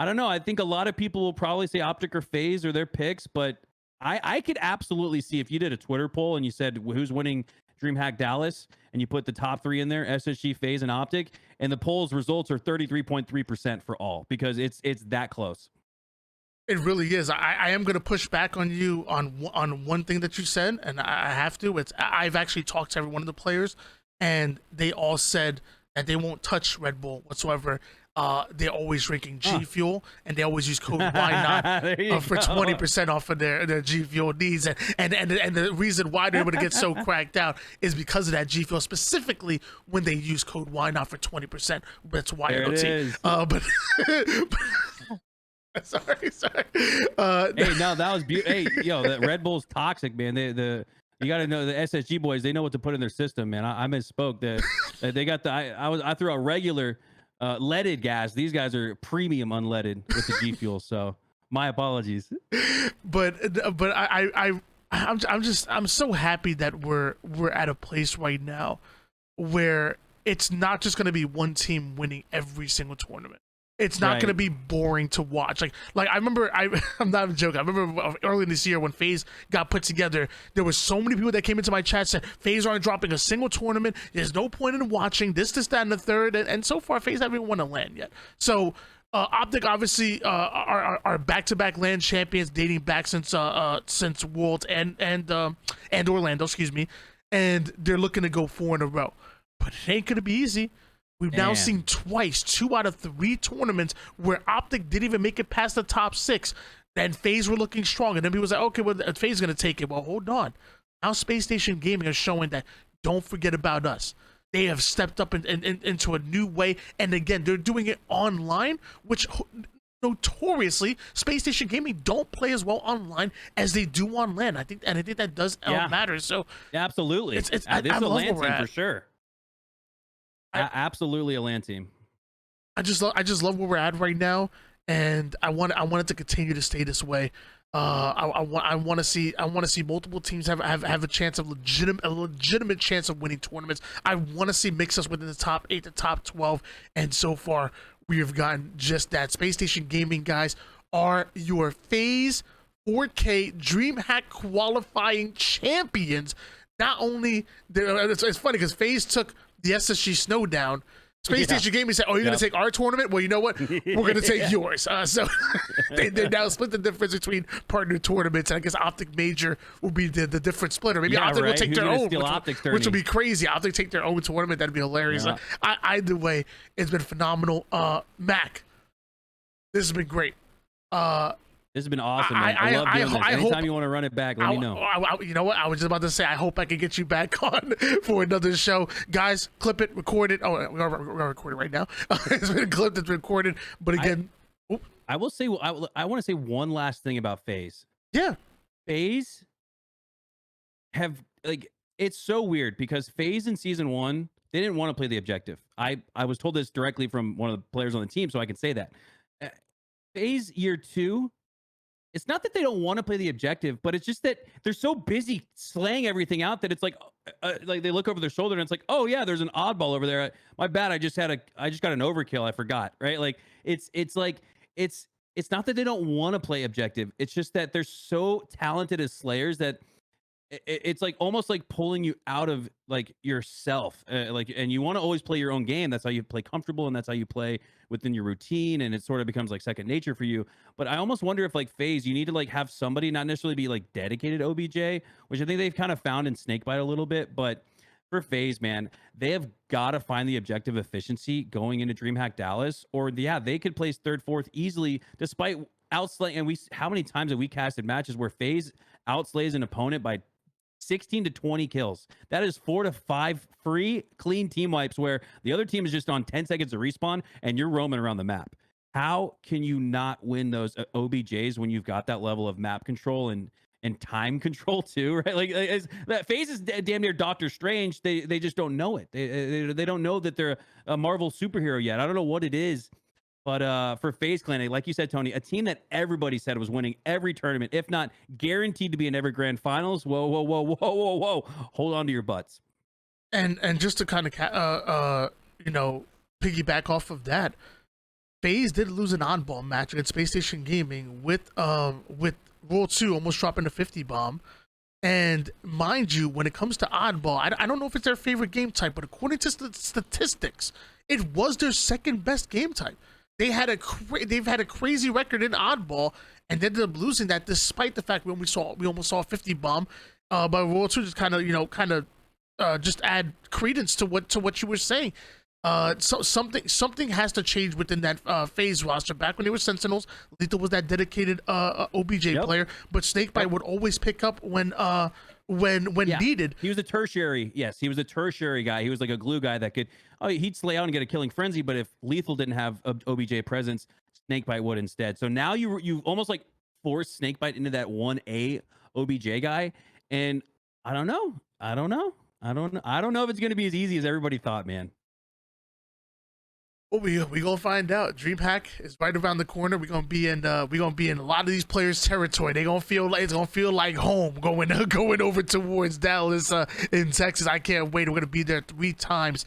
I don't know. I think a lot of people will probably say Optic or FaZe or their picks, but I could absolutely see, if you did a Twitter poll and you said who's winning DreamHack Dallas, and you put the top 3 in there, SSG, FaZe, and Optic, and the poll's results are 33.3% for all, because it's that close. It really is. I am going to push back on you on one thing that you said, and I have to. I've actually talked to every one of the players, and they all said that they won't touch Red Bull whatsoever. they're always drinking G Fuel, and they always use code YNOT for 20% off of their G Fuel needs. And the reason why they're able to get so cracked out is because of that G Fuel, specifically when they use code YNOT for 20%. That's YNOT. Sorry. Hey, no, that was beautiful. Hey, yo, that Red Bull's toxic, man. You got to know the SSG boys. They know what to put in their system, man. I misspoke. They got I threw a regular leaded gas. These guys are premium unleaded with the G Fuel. So my apologies. But I'm so happy that we're at a place right now where it's not just going to be one team winning every single tournament. It's not going to be boring to watch. Like I remember, I'm not even joking. I remember early this year when FaZe got put together, there was so many people that came into my chat said, FaZe aren't dropping a single tournament. There's no point in watching this, that, and the third. And so far, FaZe haven't even won a LAN yet. So Optic obviously are back-to-back LAN champions dating back since Worlds and Orlando, excuse me. And they're looking to go 4 in a row. But it ain't going to be easy. We've now seen twice, 2 out of 3 tournaments where Optic didn't even make it past the top 6. And FaZe were looking strong. And then people was like, okay, well, FaZe is going to take it. Well, hold on. Now Spacestation Gaming is showing that don't forget about us. They have stepped up into a new way. And again, they're doing it online, which notoriously Spacestation Gaming don't play as well online as they do on LAN. I think that does matter. So absolutely. This is a LAN team for sure. Absolutely a LAN team. I just love where we're at right now, and I want it to continue to stay this way. I want to see multiple teams have a chance of legitimate chance of winning tournaments. I want to see mix-ups within the top 8 to top 12, and so far we have gotten just that. Spacestation Gaming guys are your FaZe 4K DreamHack qualifying champions. Not only it's funny because FaZe took the SSG Snow down. Spacestation Gaming said, "Oh, you're gonna take our tournament? Well, you know what? We're gonna take yours." So they now split the difference between partner tournaments. And I guess Optic Major will be the different splitter. Maybe Optic will take their own, which will be crazy. Optic take their own tournament. That'd be hilarious. Yeah. Either way, it's been phenomenal. Mac, this has been great. This has been awesome, man. I love doing this. Anytime you want to run it back, let me know. You know what? I was just about to say, I hope I can get you back on for another show. Guys, clip it, record it. Oh, we're recording right now. It's been clipped, it's been recorded. But again, I will say, I want to say one last thing about FaZe. Yeah. FaZe have, like, it's so weird because FaZe in season 1, they didn't want to play the objective. I was told this directly from one of the players on the team, so I can say that. FaZe year 2, it's not that they don't want to play the objective, but it's just that they're so busy slaying everything out that it's like they look over their shoulder and it's like, oh yeah, there's an oddball over there. My bad, I just got an overkill. I forgot, right? Like it's not that they don't want to play objective. It's just that they're so talented as slayers that it's like almost like pulling you out of like yourself, and you want to always play your own game. That's how you play comfortable, and that's how you play within your routine, and it sort of becomes like second nature for you. But I almost wonder if like FaZe, you need to like have somebody not necessarily be like dedicated OBJ, which I think they've kind of found in Snakebite a little bit. But for FaZe, man, they have got to find the objective efficiency going into DreamHack Dallas, or they could place 3rd, 4th easily, despite outslaying. And how many times have we casted matches where FaZe outslays an opponent by 16 to 20 kills? That is 4 to 5 free clean team wipes where the other team is just on 10 seconds of respawn and you're roaming around the map. How can you not win those OBJs when you've got that level of map control and time control too, right? Like that FaZe is damn near Doctor Strange. They just don't know it. They don't know that they're a Marvel superhero yet. I don't know what it is. But for FaZe Clan, like you said, Tony, a team that everybody said was winning every tournament, if not guaranteed to be in every grand finals. Whoa. Hold on to your butts. And just to kind of piggyback off of that, FaZe did lose an on-ball match against Spacestation Gaming with World 2 almost dropping a 50 bomb. And mind you, when it comes to oddball, I don't know if it's their favorite game type, but according to statistics, it was their second best game type. They've had a crazy record in oddball, and they ended up losing that despite the fact we almost saw a 50 bomb. But World 2 just kind of just add credence to what you were saying. So something has to change within that phase roster. Back when they were Sentinels, Lethal was that dedicated OBJ player, but Snakebite would always pick up when needed. He was a tertiary. Yes, he was a tertiary guy. He was like a glue guy that could. Oh, he'd slay out and get a killing frenzy. But if Lethal didn't have OBJ presence, Snakebite would instead. So now you almost like forced Snakebite into that 1A OBJ guy, and I don't know if it's gonna be as easy as everybody thought, man. Well, we gonna find out. DreamHack is right around the corner. We're gonna be in a lot of these players' territory. They gonna feel like it's gonna feel like home going over towards Dallas in Texas. I can't wait. We're gonna be there 3 times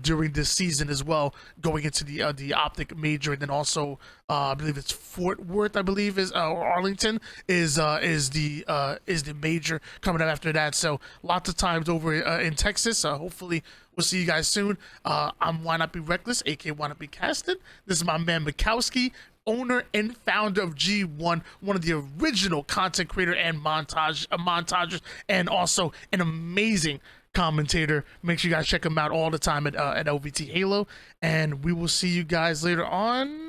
during this season as well, going into the Optic Major, and then also I believe it's Fort Worth. I believe is or Arlington is the major coming up after that. So lots of times over in Texas. Hopefully we'll see you guys soon. I'm Why Not Be Reckless, aka Why Not Be Casted. This is my man Makowski, owner and founder of G1, one of the original content creator and montagers, and also an amazing commentator. Make sure you guys check him out all the time at OVT Halo, and we will see you guys later on.